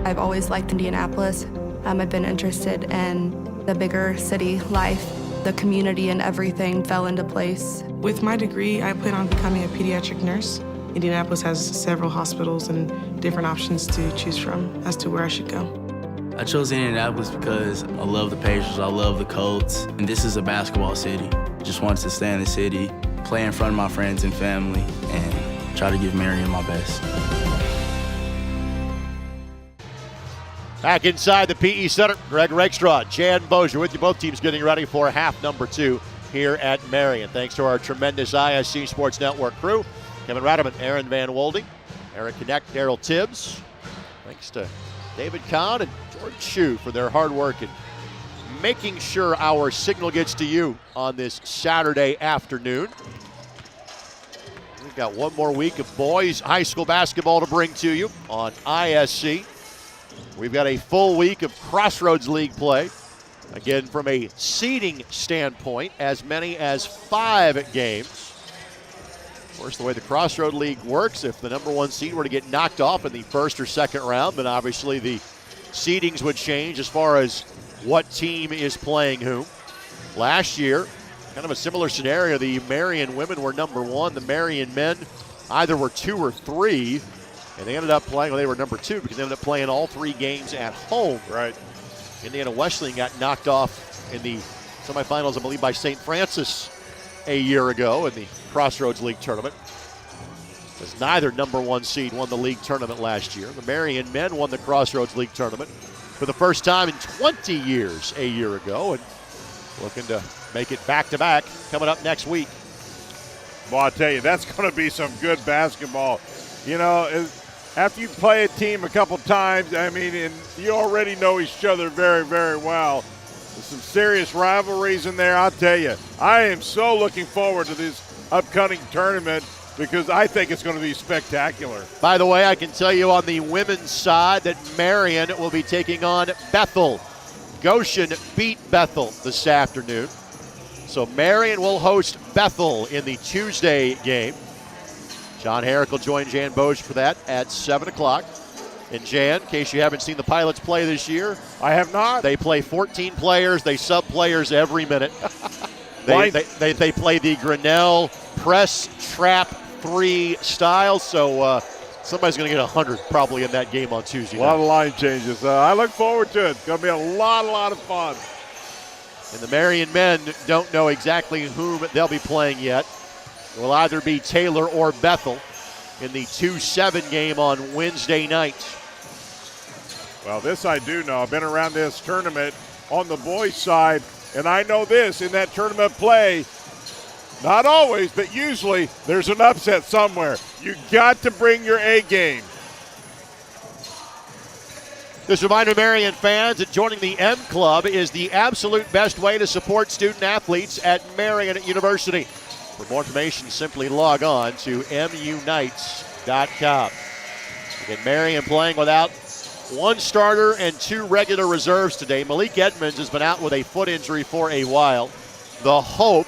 I've always liked Indianapolis. I've been interested in the bigger city life. The community and everything fell into place. With my degree, I plan on becoming a pediatric nurse. Indianapolis has several hospitals and different options to choose from as to where I should go. I chose Indianapolis because I love the Pacers, I love the Colts, and this is a basketball city. Just wanted to stay in the city, play in front of my friends and family, and try to give Marian my best. Back inside the PE Center, Greg Rakestraw, Jan Bozier with you. Both teams getting ready for half number 2 here at Marian. Thanks to our tremendous ISC Sports Network crew, Kevin Rademan, Aaron Van Wolding, Eric Connect, Daryl Tibbs. Thanks to David Kahn and George Shue for their hard work in making sure our signal gets to you on this Saturday afternoon. We've got one more week of boys high school basketball to bring to you on ISC. We've got a full week of Crossroads League play. Again, from a seeding standpoint, as many as 5 games. Of course, the way the Crossroad League works, if the number 1 seed were to get knocked off in the first or second round, then obviously the seedings would change as far as what team is playing whom. Last year, kind of a similar scenario. The Marian women were number 1. The Marian men either were 2 or 3. And they ended up playing, well, they were number 2 because they ended up playing all 3 games at home. Right. Indiana Wesleyan got knocked off in the semifinals, I believe, by St. Francis a year ago in the Crossroads League tournament. As neither number 1 seed won the league tournament last year. The Marian men won the Crossroads League tournament for the first time in 20 years a year ago, and looking to make it back-to-back coming up next week. Well, I'll tell you, that's going to be some good basketball. You know, after you play a team a couple times, I mean, and you already know each other very, very well. There's some serious rivalries in there, I'll tell you. I am so looking forward to this upcoming tournament because I think it's going to be spectacular. By the way, I can tell you on the women's side that Marian will be taking on Bethel. Goshen beat Bethel this afternoon. So Marian will host Bethel in the Tuesday game. John Herrick will join Jan Bozier for that at 7 o'clock. And Jan, in case you haven't seen the Pilots play this year, I have not. They play 14 players. They sub players every minute. They play the Grinnell press trap 3 style. So somebody's going to get 100 probably in that game on Tuesday. A lot of line changes. I look forward to it. It's going to be a lot of fun. And the Marian men don't know exactly whom they'll be playing yet. It will either be Taylor or Bethel in the 2-7 game on Wednesday night. Well, this I do know. I've been around this tournament on the boys' side, and I know this, in that tournament play, not always, but usually there's an upset somewhere. You got to bring your A game. Just a reminder, Marian fans, that joining the M Club is the absolute best way to support student athletes at Marian University. For more information, simply log on to MUKnights.com. Again, Marian playing without 1 starter and 2 regular reserves today. Malik Edmonds has been out with a foot injury for a while. The hope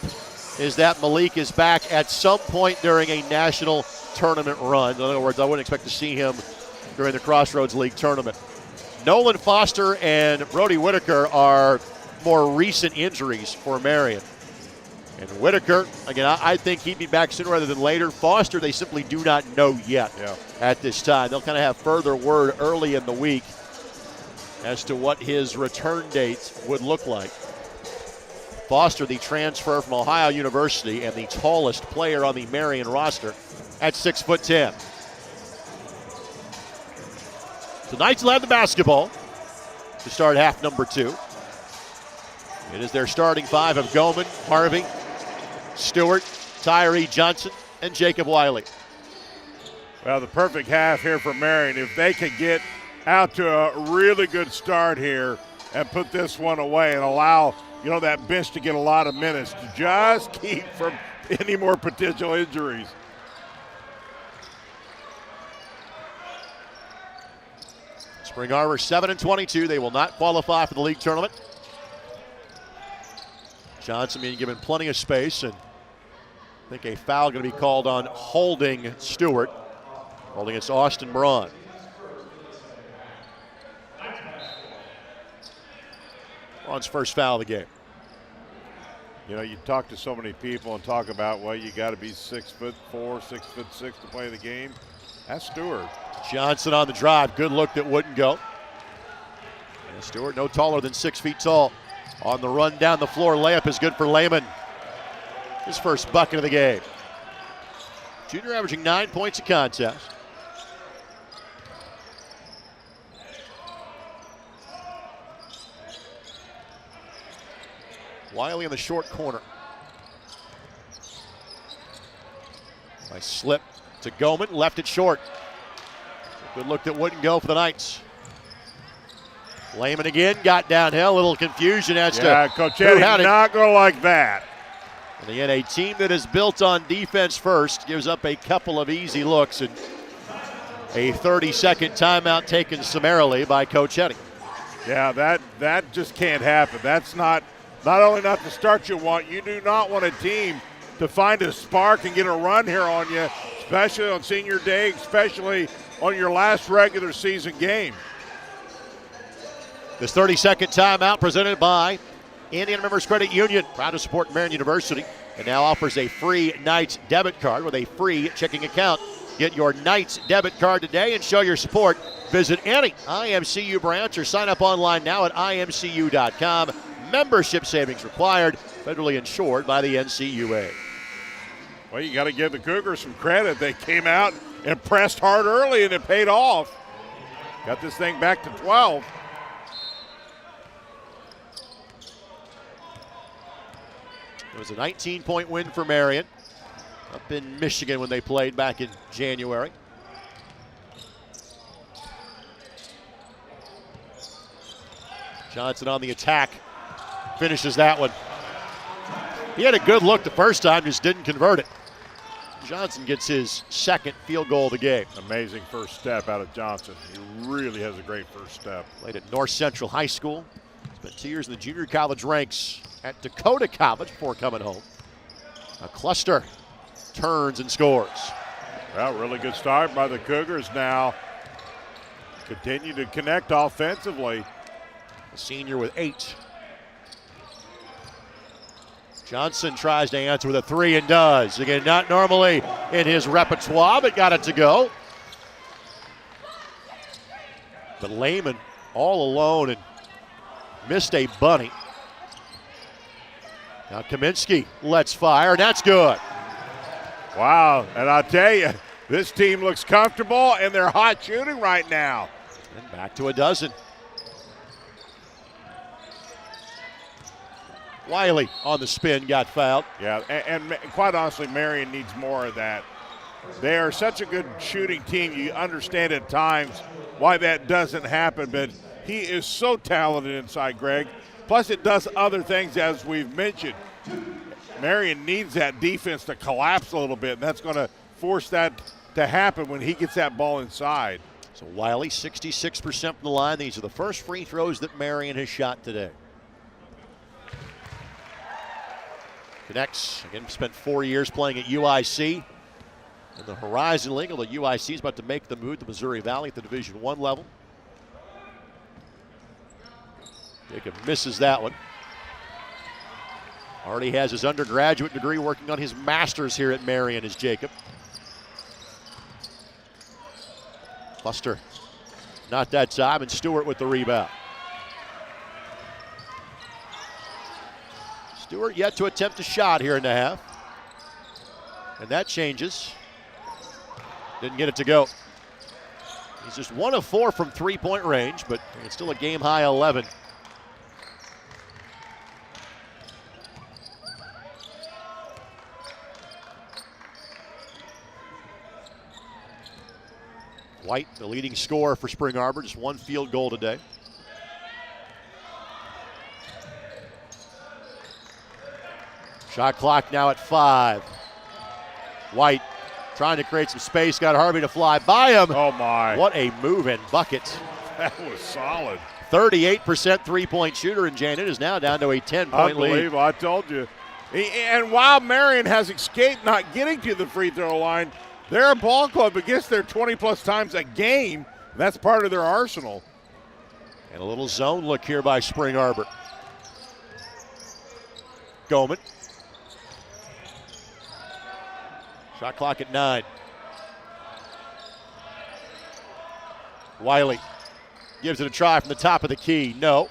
is that Malik is back at some point during a national tournament run. In other words, I wouldn't expect to see him during the Crossroads League tournament. Nolan Foster and Brody Whitaker are more recent injuries for Marian. And Whitaker, again, I think he'd be back sooner rather than later. Foster, they simply do not know yet at this time. They'll kind of have further word early in the week as to what his return date would look like. Foster, the transfer from Ohio University and the tallest player on the Marian roster at 6'10". The Knights will have the basketball to start half number 2. It is their starting 5 of Goman, Harvey, Stewart, Tyree Johnson, and Jacob Wiley. Well, the perfect half here for Marian. If they could get out to a really good start here and put this one away and allow, that bench to get a lot of minutes to just keep from any more potential injuries. Spring Arbor 7-22. They will not qualify for the league tournament. Johnson being given plenty of space, and I think a foul going to be called on holding Stewart. Holding against Austin Braun. Braun's first foul of the game. You talk to so many people and talk about, you got to be 6'4", 6'6" to play the game. That's Stewart. Johnson on the drive. Good look that wouldn't go. And Stewart, no taller than 6 feet tall. On the run down the floor, layup is good for Lehman. His first bucket of the game. Junior averaging 9 points a contest. Wiley in the short corner. Nice slip to Goman, left it short. Good look that wouldn't go for the Knights. Lehman again, got downhill, a little confusion as to Coach Eddie not going to like that. And again, a team that is built on defense first gives up a couple of easy looks, and a 30-second timeout taken summarily by Coach Eddie. Yeah, that just can't happen. That's not only not the start you want, you do not want a team to find a spark and get a run here on you, especially on senior day, especially on your last regular season game. This 30-second timeout presented by Indiana Members Credit Union, proud to support Marian University, and now offers a free Knights debit card with a free checking account. Get your Knights debit card today and show your support. Visit any IMCU branch or sign up online now at imcu.com. Membership savings required, federally insured by the NCUA. Well, you got to give the Cougars some credit. They came out and pressed hard early, and it paid off. Got this thing back to 12. It was a 19-point win for Marian up in Michigan when they played back in January. Johnson on the attack, finishes that one. He had a good look the first time, just didn't convert it. Johnson gets his second field goal of the game. Amazing first step out of Johnson. He really has a great first step. Played at North Central High School. Spent 2 years in the junior college ranks at Dakota College before coming home. A cluster turns and scores. Well, really good start by the Cougars now. Continue to connect offensively. The senior with 8. Johnson tries to answer with a 3 and does. Again, not normally in his repertoire, but got it to go. But Lehman all alone and missed a bunny. Now Kaminsky lets fire, and that's good. Wow, and I'll tell you, this team looks comfortable, and they're hot shooting right now. And back to a dozen. Wiley on the spin, got fouled. Yeah, and quite honestly, Marian needs more of that. They are such a good shooting team. You understand at times why that doesn't happen, but he is so talented inside, Greg. Plus, it does other things, as we've mentioned. Marian needs that defense to collapse a little bit, and that's going to force that to happen when he gets that ball inside. So Wiley, 66% from the line. These are the first free throws that Marian has shot today. Connects. Again, spent 4 years playing at UIC. In the Horizon League, although UIC is about to make the move to Missouri Valley at the Division I level. Jacob misses that one. Already has his undergraduate degree, working on his master's here at Marian is Jacob. Buster, not that time, and Stewart with the rebound. Stewart yet to attempt a shot here in the half. And that changes. Didn't get it to go. He's just 1 of 4 from three-point range, but it's still a game-high 11. White, the leading scorer for Spring Arbor, just 1 field goal today. Shot clock now at 5. White trying to create some space, got Harvey to fly by him. Oh my. What a move and bucket. That was solid. 38% three-point shooter, and Janet is now down to a 10-point lead. Unbelievable, I told you. And while Marian has escaped not getting to the free throw line, they're a ball club that gets there 20-plus times a game. That's part of their arsenal. And a little zone look here by Spring Arbor. Goman. Shot clock at 9. Wiley gives it a try from the top of the key. No.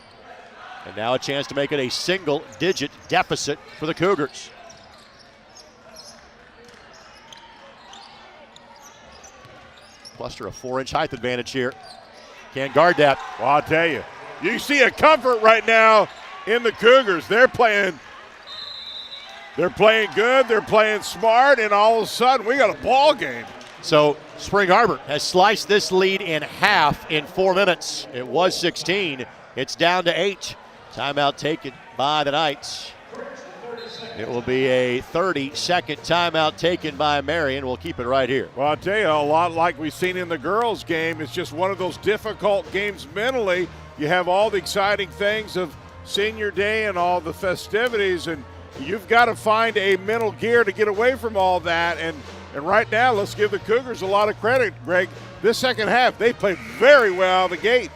And now a chance to make it a single-digit deficit for the Cougars. Buster a 4-inch height advantage here. Can't guard that. Well, I'll tell you. You see a comfort right now in the Cougars. They're playing good, they're playing smart, and all of a sudden we got a ball game. So Spring Arbor has sliced this lead in half in 4 minutes. It was 16. It's down to 8. Timeout taken by the Knights. It will be a 30-second timeout taken by Marian. We'll keep it right here. Well, I'll tell you, a lot like we've seen in the girls' game. It's just one of those difficult games mentally. You have all the exciting things of senior day and all the festivities, and you've got to find a mental gear to get away from all that. And right now, let's give the Cougars a lot of credit, Greg. This second half, they played very well out of the gate.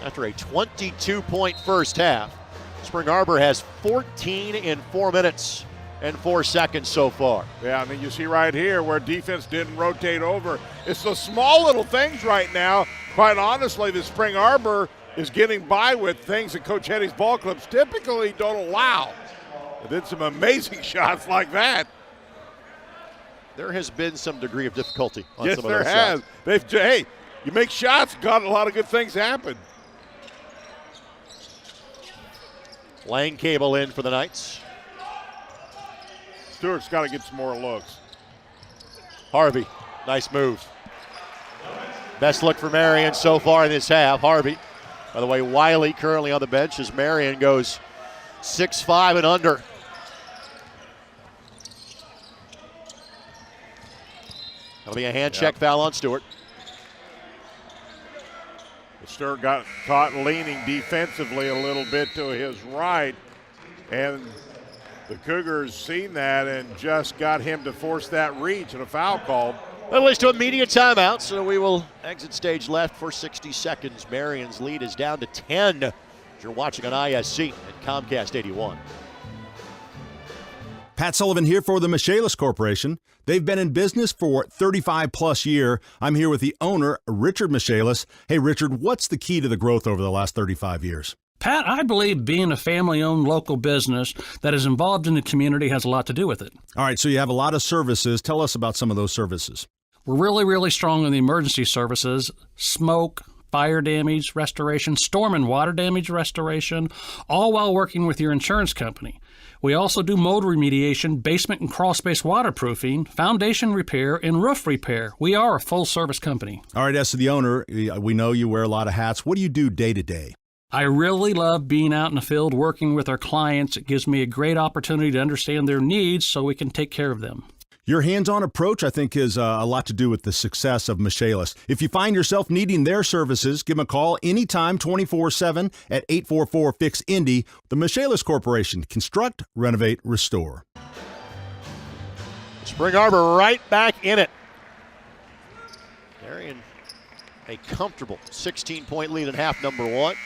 After a 22-point first half, Spring Arbor has 14 in 4 minutes and 4 seconds so far. Yeah, I mean, you see right here where defense didn't rotate over. It's the small little things right now, quite honestly, that Spring Arbor is getting by with, things that Coach Hetty's ball clubs typically don't allow. And then some amazing shots like that. There has been some degree of difficulty on yes, some of those there has. shots. Hey, you make shots, got a lot of good things happen. Lane Cable in for the Knights. Stewart's got to get some more looks. Harvey, nice move. Best look for Marian so far in this half. Harvey. By the way, Wiley currently on the bench as Marian goes 6'5" and under. That'll be a hand check foul on Stewart. Stewart got caught leaning defensively a little bit to his right, and the Cougars seen that and just got him to force that reach and a foul called. That leads to immediate timeout, so we will exit stage left for 60 seconds. Marian's lead is down to 10. You're watching on ISC at Comcast 81. Pat Sullivan here for the Michaelis Corporation. They've been in business for 35-plus years. I'm here with the owner, Richard Michaelis. Hey, Richard, what's the key to the growth over the last 35 years? Pat, I believe being a family-owned local business that is involved in the community has a lot to do with it. All right, so you have a lot of services. Tell us about some of those services. We're really, really strong in the emergency services, smoke, fire damage restoration, storm and water damage restoration, all while working with your insurance company. We also do mold remediation, basement and crawl space waterproofing, foundation repair, and roof repair. We are a full-service company. All right, as to the owner, we know you wear a lot of hats. What do you do day to day? I really love being out in the field working with our clients. It gives me a great opportunity to understand their needs so we can take care of them. Your hands-on approach, I think, is a lot to do with the success of Michaelis. If you find yourself needing their services, give them a call anytime, 24/7 at 844-FIX-INDY. The Michaelis Corporation. Construct, renovate, restore. Spring Arbor right back in it. Marian, a comfortable 16-point lead in half number one.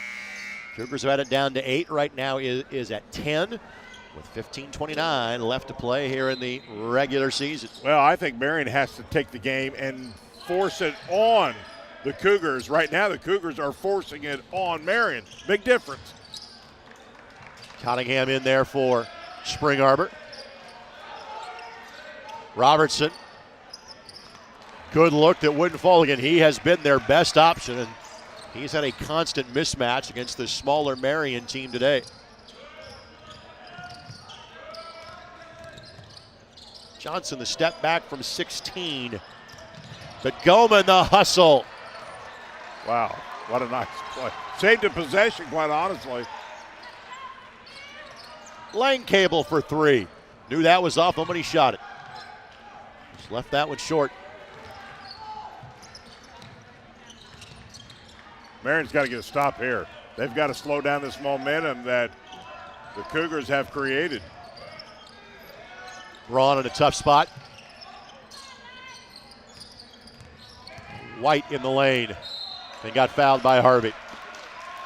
Cougars have had it down to 8. Right now is at 10. With 15:29 left to play here in the regular season. Well, I think Marian has to take the game and force it on the Cougars. Right now, the Cougars are forcing it on Marian. Big difference. Cottingham in there for Spring Arbor. Robertson. Good look that wouldn't fall again. He has been their best option, and he's had a constant mismatch against the smaller Marian team today. Johnson, the step back from 16. But Goman, the hustle. Wow, what a nice play. Saved a possession, quite honestly. Lane Cable for 3. Knew that was off, but he shot it. Just left that one short. Marian's got to get a stop here. They've got to slow down this momentum that the Cougars have created. Braun in a tough spot. White in the lane and got fouled by Harvey.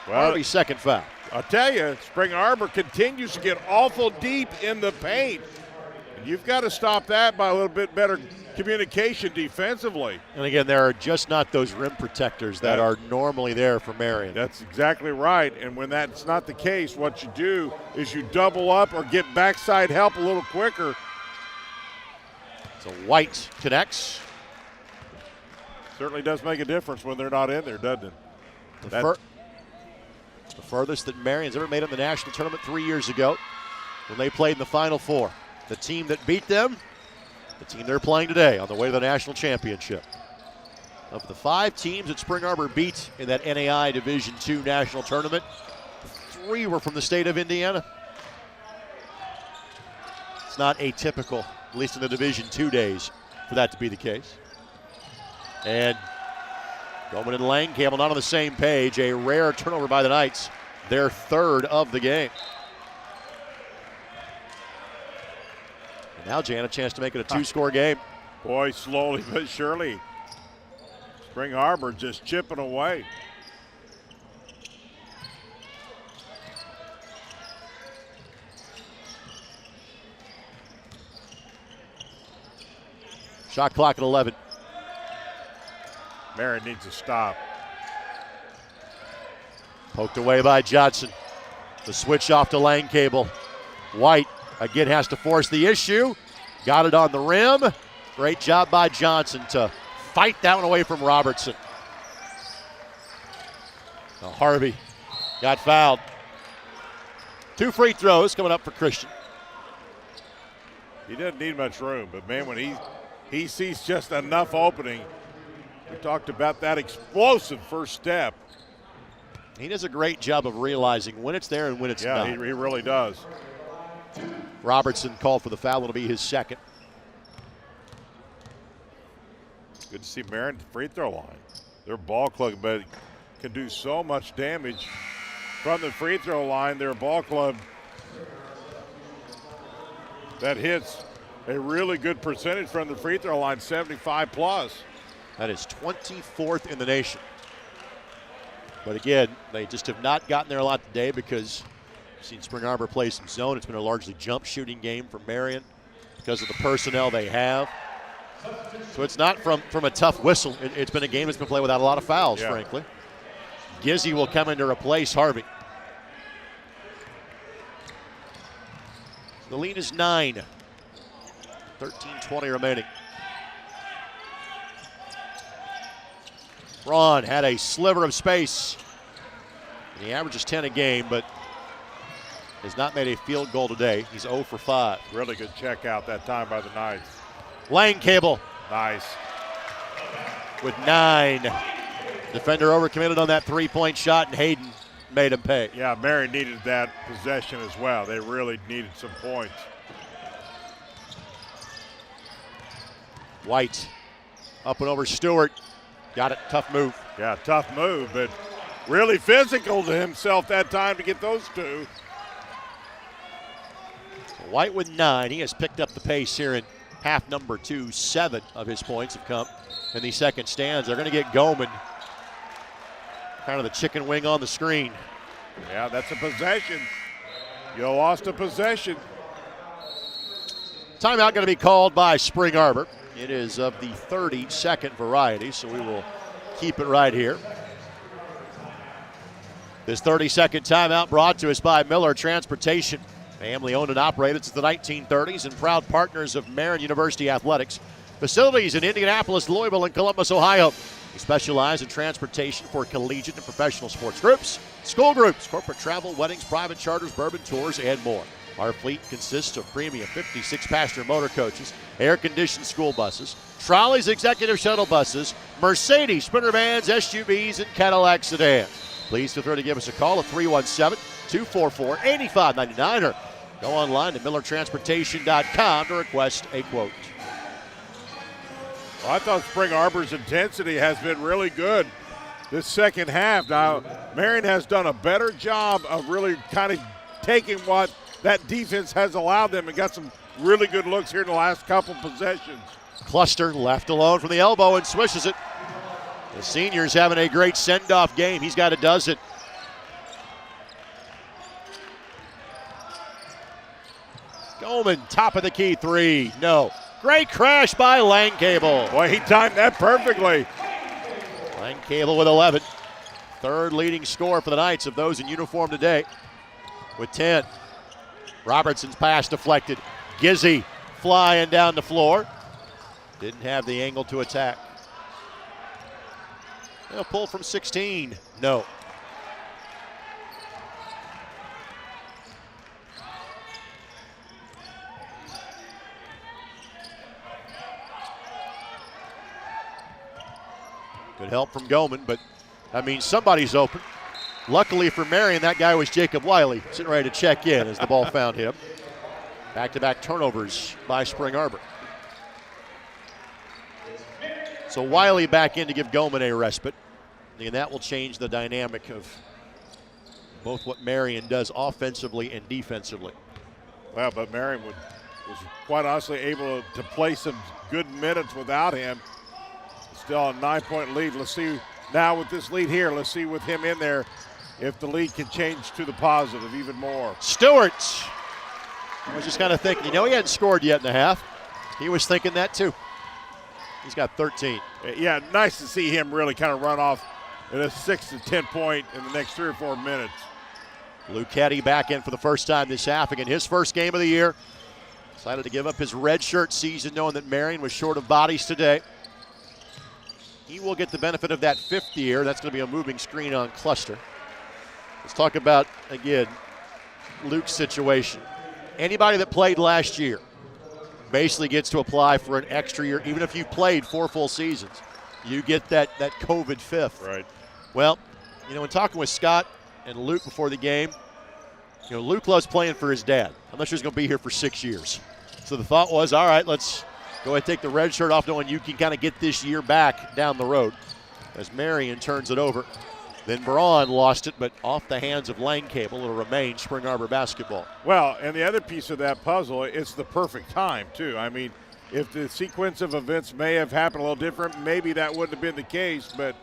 Well, Harvey's second foul. I'll tell you, Spring Arbor continues to get awful deep in the paint. And you've got to stop that by a little bit better communication defensively. And again, there are just not those rim protectors that are normally there for Marian. That's exactly right. And when that's not the case, what you do is you double up or get backside help a little quicker. So White connects. Certainly does make a difference when they're not in there, doesn't it? The furthest that Marian's ever made in the national tournament 3 years ago when they played in the Final Four. The team that beat them, the team they're playing today on the way to the national championship. Of the 5 teams that Spring Arbor beat in that NAIA Division II national tournament, 3 were from the state of Indiana. It's not atypical, at least in the Division II days, for that to be the case. And Goldman and Lane Campbell not on the same page. A rare turnover by the Knights, their 3rd of the game. And now Jan a chance to make it a 2-score game. Boy, slowly but surely, Spring Arbor just chipping away. Shot clock at 11. Marian needs to stop. Poked away by Johnson. The switch off to Lane Cable. White again has to force the issue. Got it on the rim. Great job by Johnson to fight that one away from Robertson. Now Harvey got fouled. 2 free throws coming up for Christian. He doesn't need much room, but man, when he sees just enough opening. We talked about that explosive first step. He does a great job of realizing when it's there and when it's not. Yeah, he really does. Robertson called for the foul. It'll be his second. Good to see Marian at the free throw line. Their ball club can do so much damage from the free throw line. Their ball club that hits a really good percentage from the free throw line, 75 plus. That is 24th in the nation. But again, they just have not gotten there a lot today because we've seen Spring Arbor play some zone. It's been a largely jump shooting game for Marian because of the personnel they have. So it's not from a tough whistle. It's been a game that's been played without a lot of fouls, frankly. Gizzy will come in to replace Harvey. The lead is 9. 13:20 remaining. Braun had a sliver of space. And he averages 10 a game, but has not made a field goal today. He's 0 for 5. Really good check out that time by the Knights. Lane Cable. Nice. With 9. Defender overcommitted on that 3-point shot, and Hayden made him pay. Yeah, Marian needed that possession as well. They really needed some points. White up and over Stewart. Got it. Tough move. Yeah, tough move, but really physical to himself that time to get those two. White with 9. He has picked up the pace here in half number 2. 7 of his points have come in the second stanza. They're going to get Goldman. Kind of the chicken wing on the screen. Yeah, that's a possession. You lost a possession. Timeout going to be called by Spring Arbor. It is of the 30-second variety, so we will keep it right here. This 30-second timeout brought to us by Miller Transportation. Family owned and operated since the 1930s and proud partners of Marian University Athletics. Facilities in Indianapolis, Louisville, and Columbus, Ohio. We specialize in transportation for collegiate and professional sports groups, school groups, corporate travel, weddings, private charters, bourbon tours, and more. Our fleet consists of premium 56-passenger motor coaches, air-conditioned school buses, trolleys, executive shuttle buses, Mercedes, Sprinter vans, SUVs, and Cadillac sedans. Please feel free to give us a call at 317-244-8599 or go online to millertransportation.com to request a quote. Well, I thought Spring Arbor's intensity has been really good this second half. Now, Marian has done a better job of really kind of taking what that defense has allowed them and got some really good looks here in the last couple possessions. Cluster left alone from the elbow and swishes it. The senior's having a great send-off game. He's got a dozen. Goldman, top of the key, 3. No. Great crash by Langcable. Boy, he timed that perfectly. Langcable with 11. Third leading scorer for the Knights of those in uniform today with 10. Robertson's pass deflected. Gizzy flying down the floor. Didn't have the angle to attack. They'll pull from 16. No. Good help from Goldman, but that means somebody's open. Luckily for Marian, that guy was Jacob Wiley, sitting ready to check in as the ball found him. Back-to-back turnovers by Spring Arbor. So Wiley back in to give Goldman a respite, and that will change the dynamic of both what Marian does offensively and defensively. Well, but Marian was quite honestly able to play some good minutes without him. Still a 9-point lead. Let's see now with this lead here. Let's see with him in there if the lead can change to the positive even more. Stewart. I was just kind of thinking, he hadn't scored yet in the half. He was thinking that too. He's got 13. Yeah, nice to see him really kind of run off at a 6 to 10 point in the next 3 or 4 minutes. Luchetti back in for the first time this half. Again, his first game of the year. Decided to give up his redshirt season knowing that Marian was short of bodies today. He will get the benefit of that 5th year. That's going to be a moving screen on Cluster. Let's talk about, again, Luke's situation. Anybody that played last year basically gets to apply for an extra year. Even if you played 4 full seasons, you get that COVID 5th. Right. Well, when talking with Scott and Luke before the game, Luke loves playing for his dad. I'm not sure he's going to be here for 6 years. So the thought was, all right, let's go ahead and take the red shirt off, knowing you can kind of get this year back down the road as Marian turns it over. Then Braun lost it, but off the hands of Langcable. It'll remain Spring Arbor basketball. Well, and the other piece of that puzzle, it's the perfect time, too. I mean, if the sequence of events may have happened a little different, maybe that wouldn't have been the case. But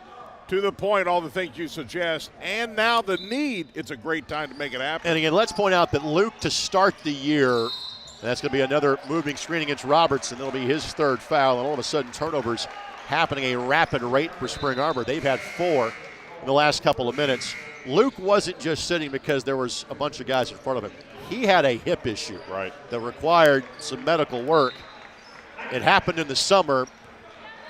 to the point, all the things you suggest, and now the need, it's a great time to make it happen. And again, let's point out that Luke, to start the year, that's going to be another moving screen against Robertson. That'll be his 3rd foul, and all of a sudden turnovers happening at a rapid rate for Spring Arbor. They've had 4 in the last couple of minutes. Luke wasn't just sitting because there was a bunch of guys in front of him. He had a hip issue that required some medical work. It happened in the summer.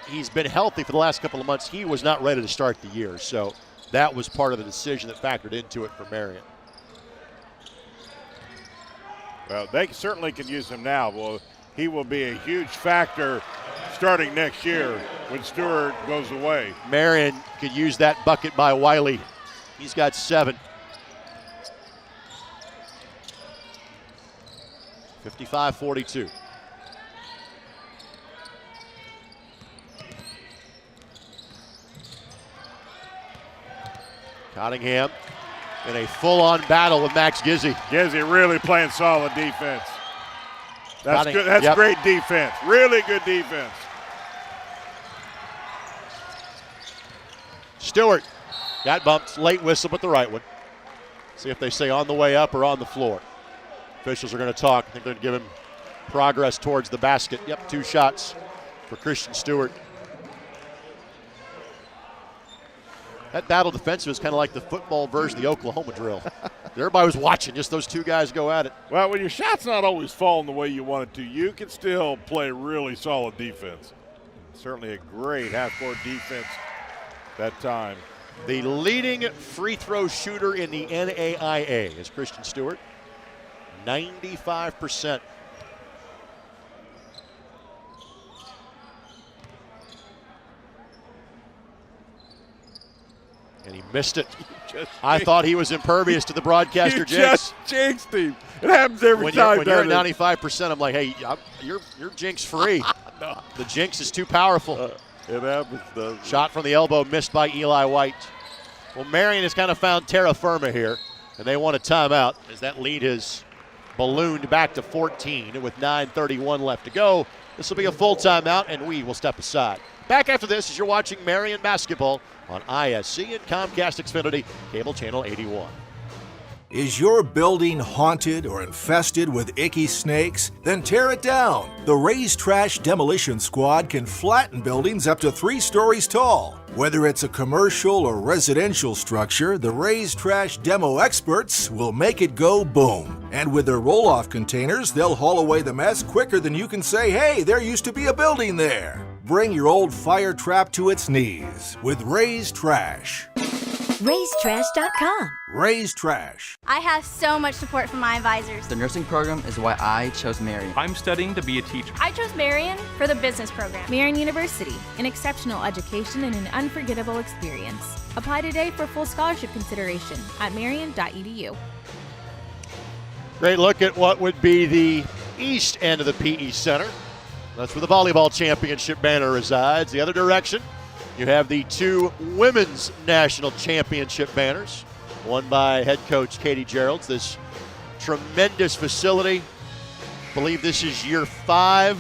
He's been healthy for the last couple of months. He was not ready to start the year, so that was part of the decision that factored into it for Marian. Well, they certainly can use him now. Well, he will be a huge factor starting next year when Stewart goes away. Marian could use that bucket by Wiley. He's got 7. 55-42. Cottingham in a full-on battle with Max Gizzi. Gizzi really playing solid defense. That's good. That's Yep. great defense. Really good defense. Stewart got bumped. Late whistle, but the right one. See if they say on the way up or on the floor. Officials are going to talk. I think they're going to give him progress towards the basket. Yep, 2 shots for Christian Stewart. That battle defensive is kind of like the football version of the Oklahoma drill. Everybody was watching, just those 2 guys go at it. Well, when your shot's not always falling the way you want it to, you can still play really solid defense. Certainly a great half-court defense that time. The leading free throw shooter in the NAIA is Christian Stewart, 95%. And he missed it. I thought he was impervious to the broadcaster jinx. Just jinxed him. It happens every time. When you're at 95%, I'm like, hey, you're jinx free. No. The jinx is too powerful. It happens, doesn't it? Shot from the elbow missed by Eli White. Well, Marian has kind of found terra firma here, and they want a timeout as that lead has ballooned back to 14 with 9:31 left to go. This will be a full timeout, and we will step aside. Back after this as you're watching Marian basketball on ISC and Comcast Xfinity, cable channel 81. Is your building haunted or infested with icky snakes? Then tear it down. The Raise Trash Demolition Squad can flatten buildings up to 3 stories tall. Whether it's a commercial or residential structure, the Raise Trash Demo experts will make it go boom. And with their roll-off containers, they'll haul away the mess quicker than you can say, hey, there used to be a building there. Bring your old fire trap to its knees with Raise Trash. RaiseTrash.com. Raise Trash. I have so much support from my advisors. The nursing program is why I chose Marian. I'm studying to be a teacher. I chose Marian for the business program. Marian University, an exceptional education and an unforgettable experience. Apply today for full scholarship consideration at marian.edu. Great look at what would be the east end of the PE Center. That's where the volleyball championship banner resides. The other direction, you have the 2 women's national championship banners, one by head coach Katie Geralds. This tremendous facility. I believe this is year 5,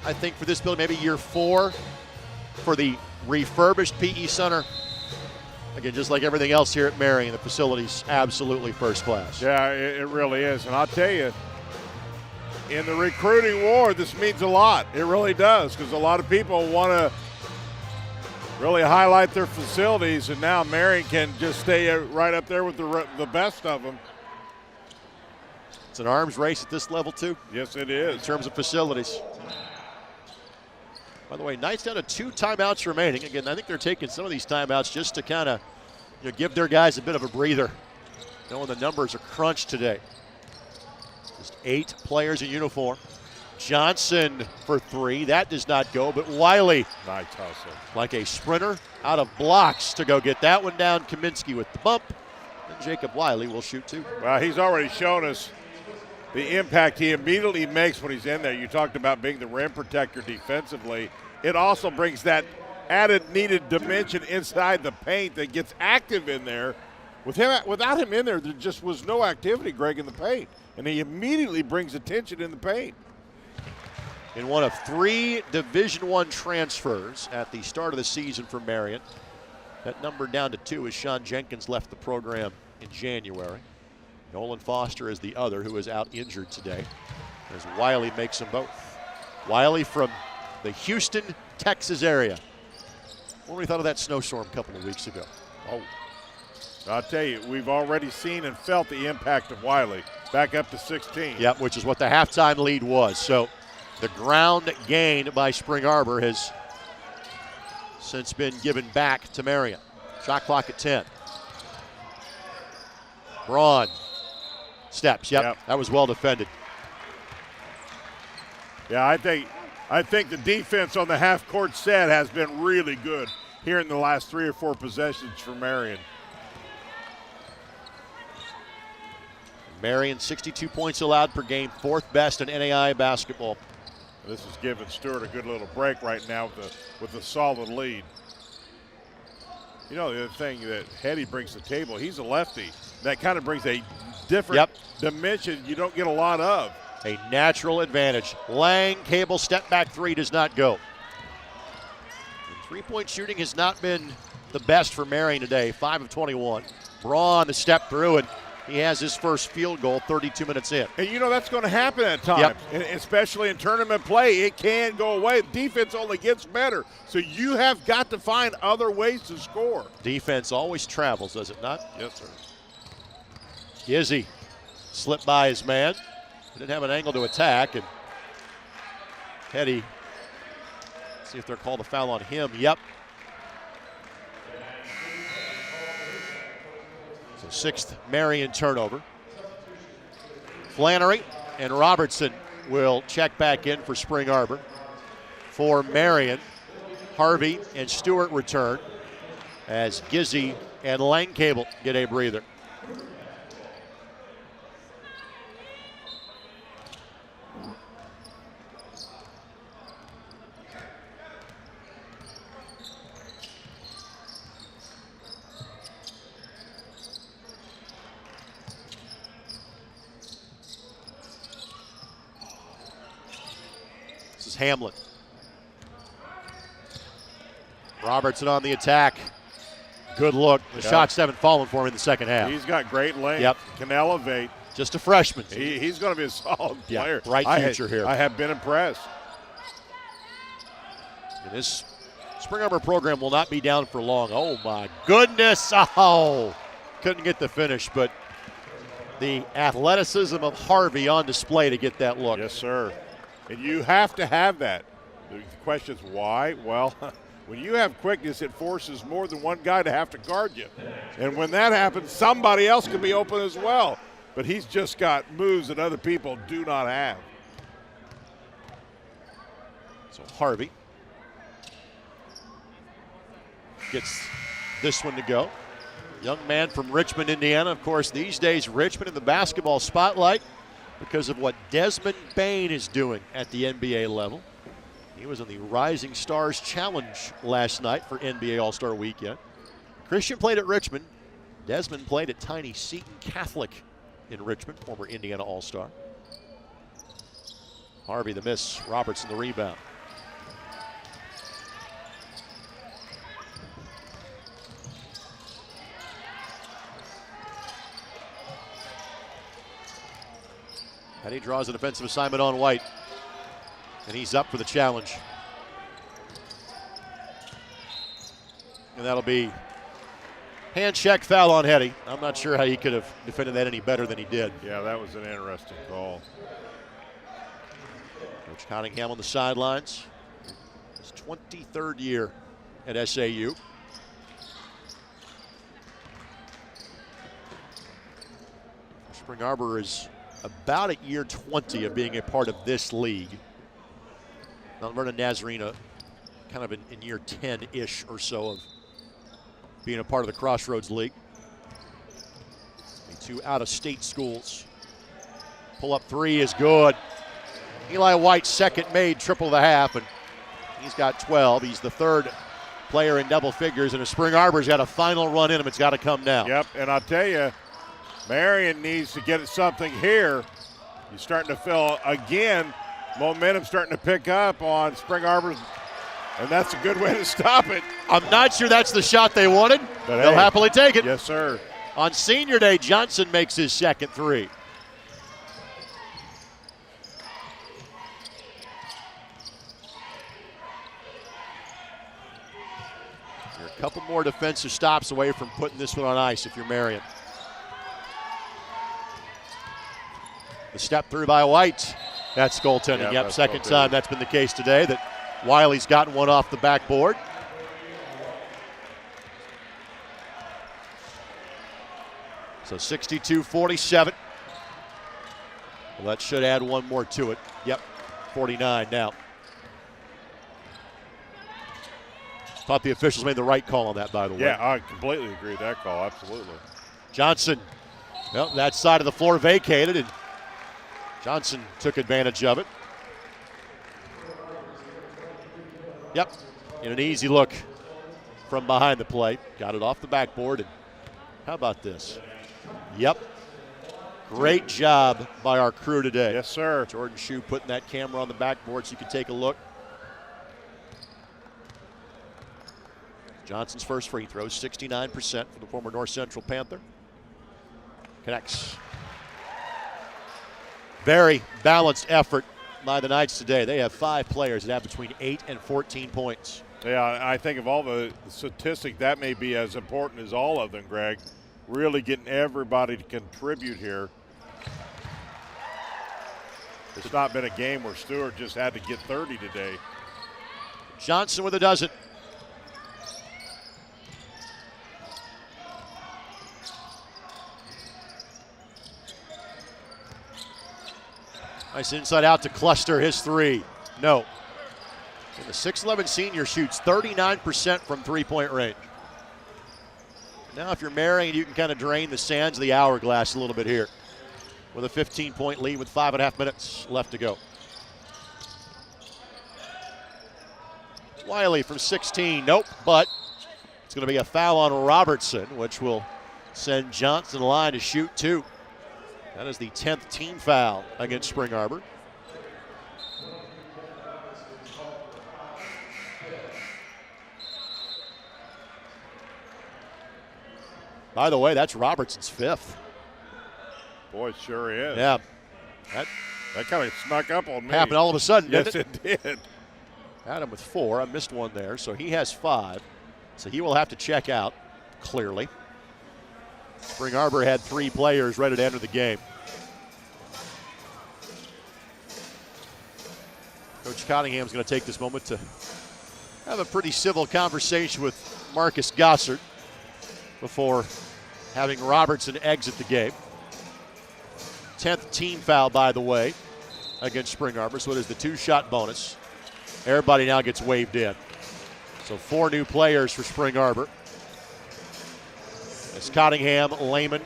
I think, for this building, maybe year 4 for the refurbished PE Center. Again, just like everything else here at Marian, the facility's absolutely first class. Yeah, it really is. And I'll tell you, in the recruiting war, this means a lot. It really does, because a lot of people want to really highlight their facilities, and now Marian can just stay right up there with the best of them. It's an arms race at this level, too. Yes, it is. In terms of facilities. By the way, Knights down to 2 timeouts remaining. Again, I think they're taking some of these timeouts just to kind of give their guys a bit of a breather, knowing the numbers are crunched today. Just 8 players in uniform. Johnson for 3. That does not go, but Wiley, nice hustle, like a sprinter, out of blocks to go get that one down. Kaminsky with the bump. And Jacob Wiley will shoot 2. Well, he's already shown us the impact he immediately makes when he's in there. You talked about being the rim protector defensively. It also brings that added needed dimension inside the paint that gets active in there. Without him in there just was no activity, Greg, in the paint. And he immediately brings attention in the paint. In one of 3 Division I transfers at the start of the season for Marian. That number down to 2 as Sean Jenkins left the program in January. Nolan Foster is the other, who is out injured today, as Wiley makes them both. Wiley from the Houston, Texas area. What do we thought of that snowstorm a couple of weeks ago? Oh, I'll tell you, we've already seen and felt the impact of Wiley. Back up to 16. Yep, which is what the halftime lead was. So the ground gain by Spring Arbor has since been given back to Marian. Shot clock at 10. Braun steps. Yep, that was well defended. Yeah, I think the defense on the half-court set has been really good here in the last 3 or 4 possessions for Marian. Marian, 62 points allowed per game, 4th best in NAIA basketball. This is giving Stewart a good little break right now with a solid lead. You know, the other thing that Hetty brings to the table, he's a lefty. That kind of brings a different dimension you don't get a lot of. A natural advantage. Lang, Cable, step back three does not go. And three-point shooting has not been the best for Marian today, 5 of 21. Braun the step through, and he has his first field goal 32 minutes in. And you know that's going to happen at times, especially in tournament play. It can go away. Defense only gets better, so you have got to find other ways to score. Defense always travels, does it not? Yes, sir. Gizzy slipped by his man. He didn't have an angle to attack, and Hetty, see if they're called a foul on him. Yep. So 6th Marian turnover. Flannery and Robertson will check back in for Spring Arbor. For Marian, Harvey and Stewart return as Gizzy and Langcable get a breather. Hamlin. Robertson on the attack. Good look. The shots haven't fallen for him in the second half. He's got great length. Can elevate. Just a freshman. He's going to be a solid player. Bright future here. I have been impressed. And this Spring Arbor program will not be down for long. Oh, my goodness. Oh, couldn't get the finish, but the athleticism of Harvey on display to get that look. Yes, sir. And you have to have that. The question is why? Well, when you have quickness, it forces more than one guy to have to guard you. And when that happens, somebody else can be open as well. But he's just got moves that other people do not have. So Harvey gets this one to go. Young man from Richmond, Indiana. Of course, these days, Richmond in the basketball spotlight because of what Desmond Bain is doing at the NBA level. He was in the Rising Stars Challenge last night for NBA All-Star Weekend. Christian played at Richmond. Desmond played at Tiny Seton Catholic in Richmond, former Indiana All-Star. Harvey the miss, Robertson the rebound. And he draws a defensive assignment on White. And he's up for the challenge. And that'll be hand check foul on Hetty. I'm not sure how he could have defended that any better than he did. Yeah, that was an interesting call. Coach Cunningham on the sidelines. His 23rd year at SAU. Spring Arbor is about at year 20 of being a part of this league. Mount Vernon Nazarena kind of in year 10-ish or so of being a part of the Crossroads League. The two out-of-state schools. Pull-up three is good. Eli White, second made, triple the half, and he's got 12. He's the third player in double figures, and if Spring Arbor's got a final run in him, it's got to come now. Yep, and I'll tell you, Marian needs to get something here. He's starting to feel, again, momentum starting to pick up on Spring Arbor's, and that's a good way to stop it. I'm not sure that's the shot they wanted, but they'll happily take it. Yes, sir. On senior day, Johnson makes his second three. You're a couple more defensive stops away from putting this one on ice if you're Marian. The step through by White. That's goaltending. Yep, second time that's been the case today that Wiley's gotten one off the backboard. So 62-47. Well, that should add one more to it. Yep, 49 now. Thought the officials made the right call on that, by the way. Yeah, I completely agree with that call, absolutely. Johnson, well, that side of the floor vacated, and Johnson took advantage of it. Yep, and an easy look from behind the plate. Got it off the backboard. And how about this? Yep. Great job by our crew today. Yes, sir. Jordan Shue putting that camera on the backboard so you can take a look. Johnson's first free throw, 69% for the former North Central Panther. Connects. Very balanced effort by the Knights today. They have 5 players that have between 8 and 14 points. Yeah, I think of all the statistics, that may be as important as all of them, Greg. Really getting everybody to contribute here. It's not been a game where Stewart just had to get 30 today. Johnson with a dozen. Nice inside out to Cluster, his 3. No. And the 6'11 senior shoots 39% from three-point range. Now if you're Marian, you can kind of drain the sands of the hourglass a little bit here with a 15-point lead with 5.5 minutes left to go. Wiley from 16, nope, but it's going to be a foul on Robertson, which will send Johnson the line to shoot 2. That is the 10th team foul against Spring Arbor. By the way, that's Robertson's 5th. Boy, it sure is. Yeah. That kind of snuck up on me. Happened all of a sudden, yes, didn't it? It did. Adam with 4. I missed one there, so he has 5. So he will have to check out, clearly. Spring Arbor had 3 players ready to enter the game. Coach Cottingham's going to take this moment to have a pretty civil conversation with Marcus Gossard before having Robertson exit the game. 10th team foul, by the way, against Spring Arbor, so it is the 2-shot bonus. Everybody now gets waved in. So 4 new players for Spring Arbor. It's Cottingham, Lehman,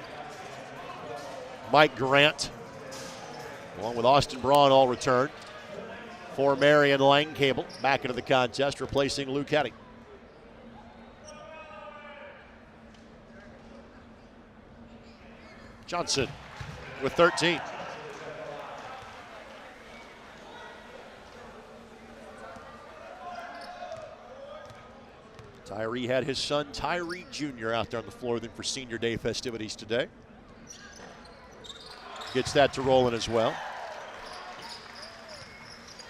Mike Grant, along with Austin Braun, all return. For Marian, Lang Cable back into the contest, replacing Lou Ketty. Johnson with 13. Tyree had his son Tyree Jr. out there on the floor then for Senior Day festivities today. Gets that to rolling as well.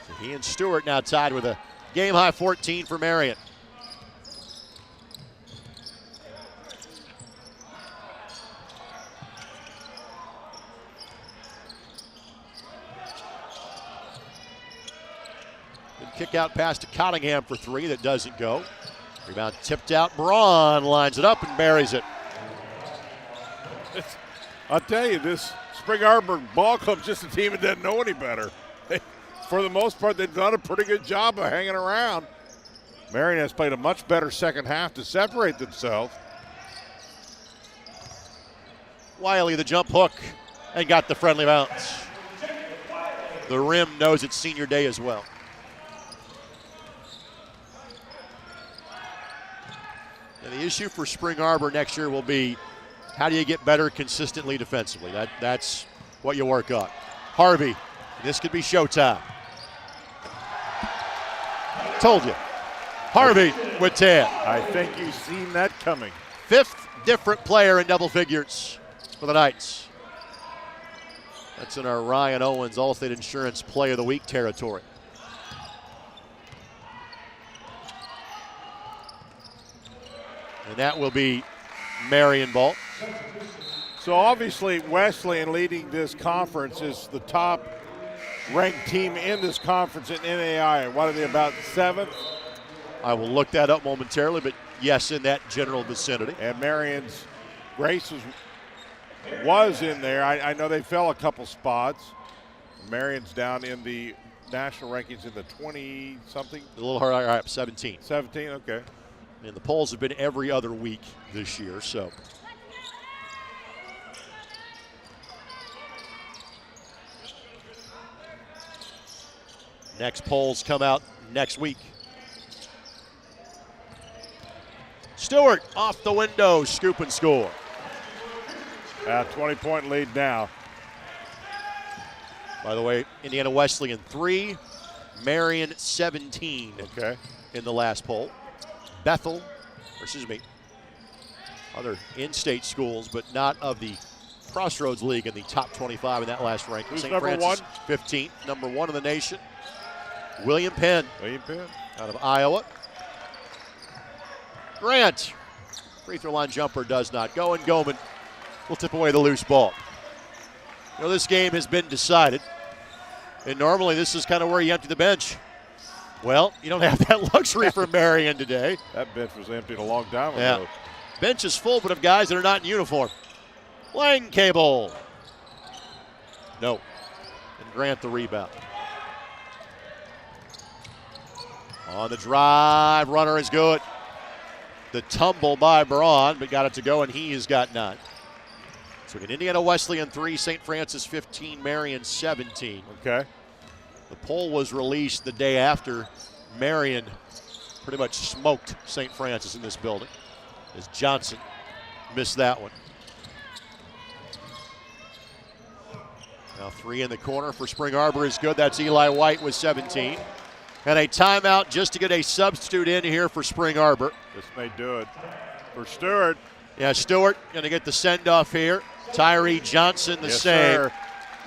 So he and Stewart now tied with a game-high 14 for Marian. Good kick out pass to Cottingham for 3 that doesn't go. Rebound tipped out. Braun lines it up and buries it. I'll tell you, this Spring Arbor ball club's just a team that doesn't know any better. For the most part, they've done a pretty good job of hanging around. Marian has played a much better second half to separate themselves. Wiley the jump hook and got the friendly bounce. The rim knows it's Senior Day as well. And the issue for Spring Arbor next year will be how do you get better consistently defensively? That's what you work on. Harvey, this could be showtime. Told you. Harvey with 10. I think you've seen that coming. 5th different player in double figures for the Knights. That's in our Ryan Owens Allstate Insurance Play of the Week territory. And that will be Marian ball. So obviously Wesleyan leading this conference is the top ranked team in this conference in NAIA. What are they, about 7th? I will look that up momentarily, but yes, in that general vicinity. And Marian's Grace was in there. I know they fell a couple spots. Marian's down in the national rankings in the 20-something. A little higher up, 17. 17, okay. And the polls have been every other week this year, so. Next polls come out next week. Stewart off the window, scoop and score. 20-point lead now. By the way, Indiana Wesleyan 3, Marian 17 in the last poll. Other in-state schools, but not of the Crossroads League in the top 25 in that last ranking. Who's St. number Francis, one? 15th, number 1 in the nation. William Penn. Out of Iowa. Grant. Free throw line jumper does not go, and Goman will tip away the loose ball. You know, this game has been decided, and normally this is kind of where you empty the bench. Well, you don't have that luxury for Marian today. That bench was emptied a long time ago. Yeah. Bench is full, but of guys that are not in uniform. Lang Cable. No. And Grant the rebound. On the drive, runner is good. The tumble by Braun, but got it to go, and he has got 9. So again, Indiana Wesleyan 3, St. Francis 15, Marian 17. Okay. The poll was released the day after Marian pretty much smoked St. Francis in this building, as Johnson missed that one. Now 3 in the corner for Spring Arbor is good. That's Eli White with 17. And a timeout just to get a substitute in here for Spring Arbor. This may do it for Stewart. Yeah, Stewart going to get the send-off here. Tyree Johnson the save. Sir.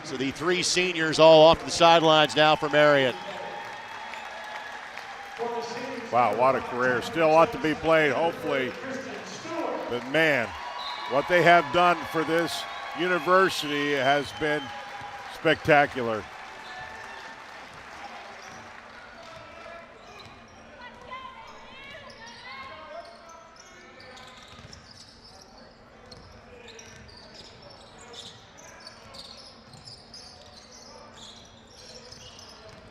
So the 3 seniors all off to the sidelines now for Marian. Wow, what a career. Still a lot to be played, hopefully. But, man, what they have done for this university has been spectacular.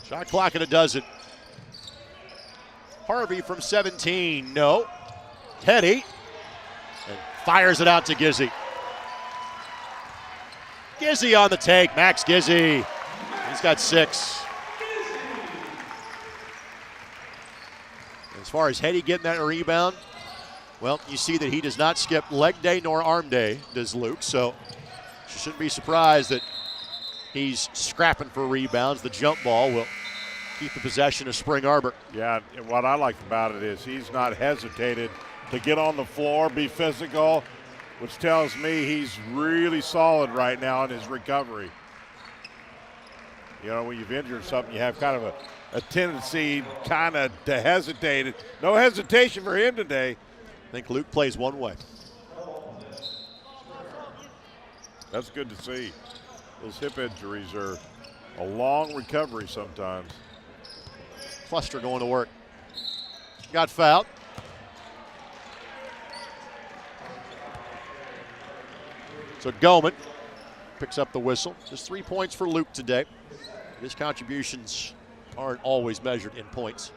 Shot clock at a dozen. Harvey from 17, no. Teddy, and fires it out to Gizzy. Gizzy on the take, Max Gizzy. He's got 6. As far as Hetty getting that rebound, well, you see that he does not skip leg day nor arm day, does Luke, so you shouldn't be surprised that he's scrapping for rebounds. The jump ball will keep the possession of Spring Arbor. Yeah, and what I like about it is he's not hesitated to get on the floor, be physical, which tells me he's really solid right now in his recovery. You know, when you've injured something, you have kind of a tendency kind of to hesitate. No hesitation for him today. I think Luke plays one way. That's good to see. Those hip injuries are a long recovery sometimes. Cluster going to work. Got fouled. So Goman picks up the whistle. Just 3 points for Luke today. His contributions aren't always measured in points.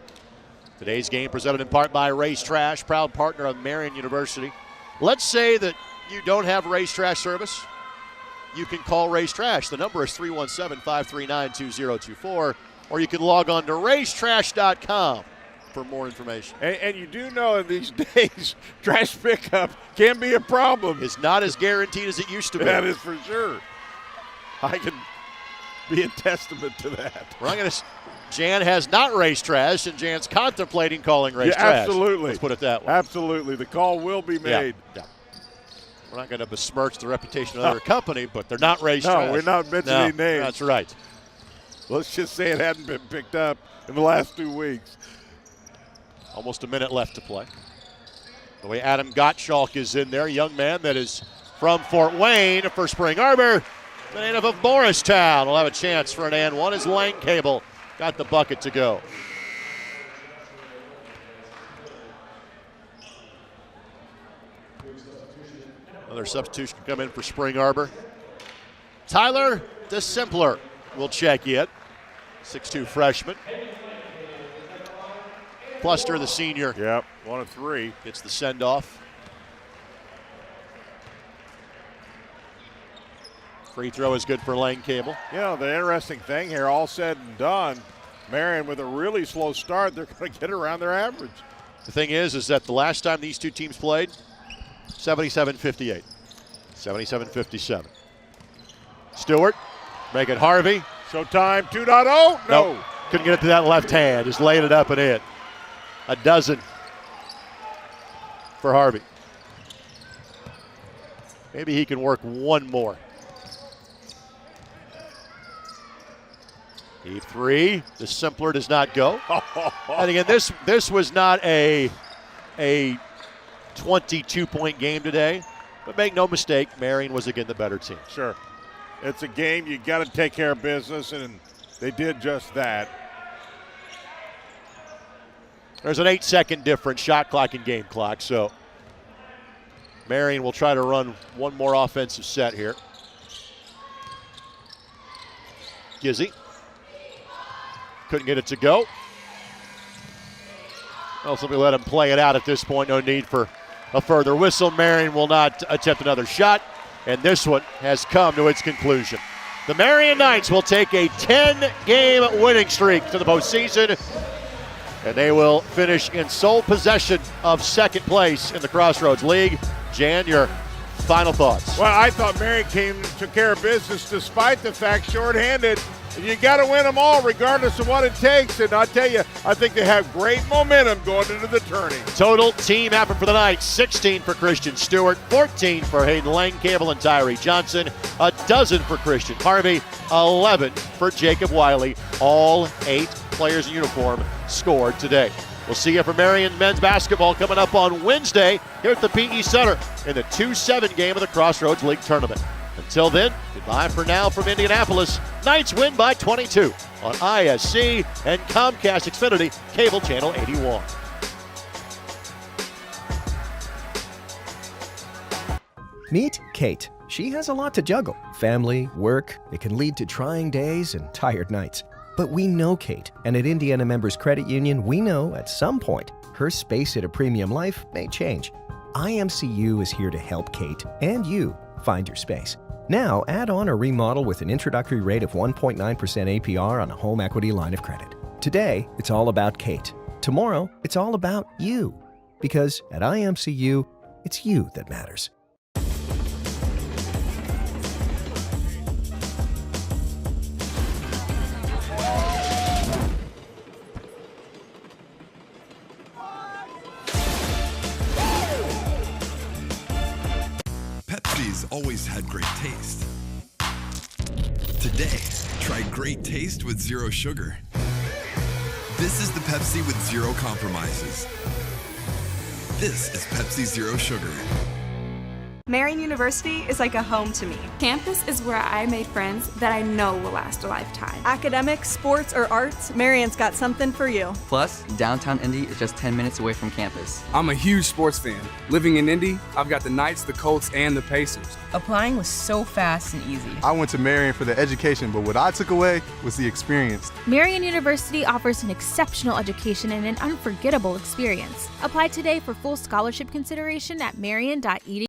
Today's game presented in part by Race Trash, proud partner of Marian University. Let's say that you don't have Race Trash service. You can call Race Trash. The number is 317-539-2024, or you can log on to racetrash.com for more information. And you do know in these days, trash pickup can be a problem. It's not as guaranteed as it used to be. That is for sure. I can be a testament to that. Jan has not Race Trash, and Jan's contemplating calling Race Trash. Absolutely. Let's put it that way. Absolutely. The call will be made. Yeah. We're not going to besmirch the reputation of their company, but they're not Race Trash. No, we're not mentioning names. That's right. Let's just say it hadn't been picked up in the last 2 weeks. Almost a minute left to play. The way Adam Gottschalk is in there, young man that is from Fort Wayne for Spring Arbor, the native of Morristown. Will have a chance for an and one as Lang Cable got the bucket to go. Another substitution can come in for Spring Arbor. Tyler DeSimpler will check in. 6'2 freshman. Cluster, the senior. Yep, 1 of 3. Gets the send-off. Free throw is good for Lang Cable. You know, the interesting thing here, all said and done, Marian with a really slow start, they're going to get around their average. The thing is that the last time these two teams played, 77-58, 77-57. Stewart, make it Harvey. Showtime 2.0. No. Couldn't get it to that left hand. Just laid it up and in. A dozen for Harvey. Maybe he can work one more. Deep three. The simpler does not go. And again, this was not a 22-point game today. But make no mistake, Marian was again the better team. Sure. It's a game you got to take care of business, and they did just that. There's an 8-second difference, shot clock and game clock, so Marian will try to run one more offensive set here. Gizzy. Couldn't get it to go. Well, somebody let him play it out at this point. No need for a further whistle. Marian will not attempt another shot, and this one has come to its conclusion. The Marian Knights will take a 10-game winning streak to the postseason, and they will finish in sole possession of second place in the Crossroads League. Jan, your final thoughts? Well, I thought Marian took care of business despite the fact shorthanded. You got to win them all regardless of what it takes. And I'll tell you, I think they have great momentum going into the tourney. Total team effort for the Knights, 16 for Christian Stewart, 14 for Hayden Lang, Campbell, and Tyree Johnson, a dozen for Christian Harvey, 11 for Jacob Wiley. All 8 players in uniform scored today. We'll see you for Marian men's basketball coming up on Wednesday here at the PE Center in the 2-7 game of the Crossroads League tournament. Until then, goodbye for now from Indianapolis. Knights win by 22 on ISC and Comcast Xfinity Cable Channel 81. Meet Kate. She has a lot to juggle. Family, work, it can lead to trying days and tired nights. But we know Kate, and at Indiana Members Credit Union, we know at some point her space at a premium life may change. IMCU is here to help Kate and you find your space. Now, add on or remodel with an introductory rate of 1.9% APR on a home equity line of credit. Today, it's all about Kate. Tomorrow, it's all about you. Because at IMCU, it's you that matters. Pepsi's always had great taste. Today, try great taste with zero sugar. This is the Pepsi with zero compromises. This is Pepsi Zero Sugar. Marian University is like a home to me. Campus is where I made friends that I know will last a lifetime. Academics, sports, or arts, Marian's got something for you. Plus, downtown Indy is just 10 minutes away from campus. I'm a huge sports fan. Living in Indy, I've got the Knights, the Colts, and the Pacers. Applying was so fast and easy. I went to Marian for the education, but what I took away was the experience. Marian University offers an exceptional education and an unforgettable experience. Apply today for full scholarship consideration at marian.edu.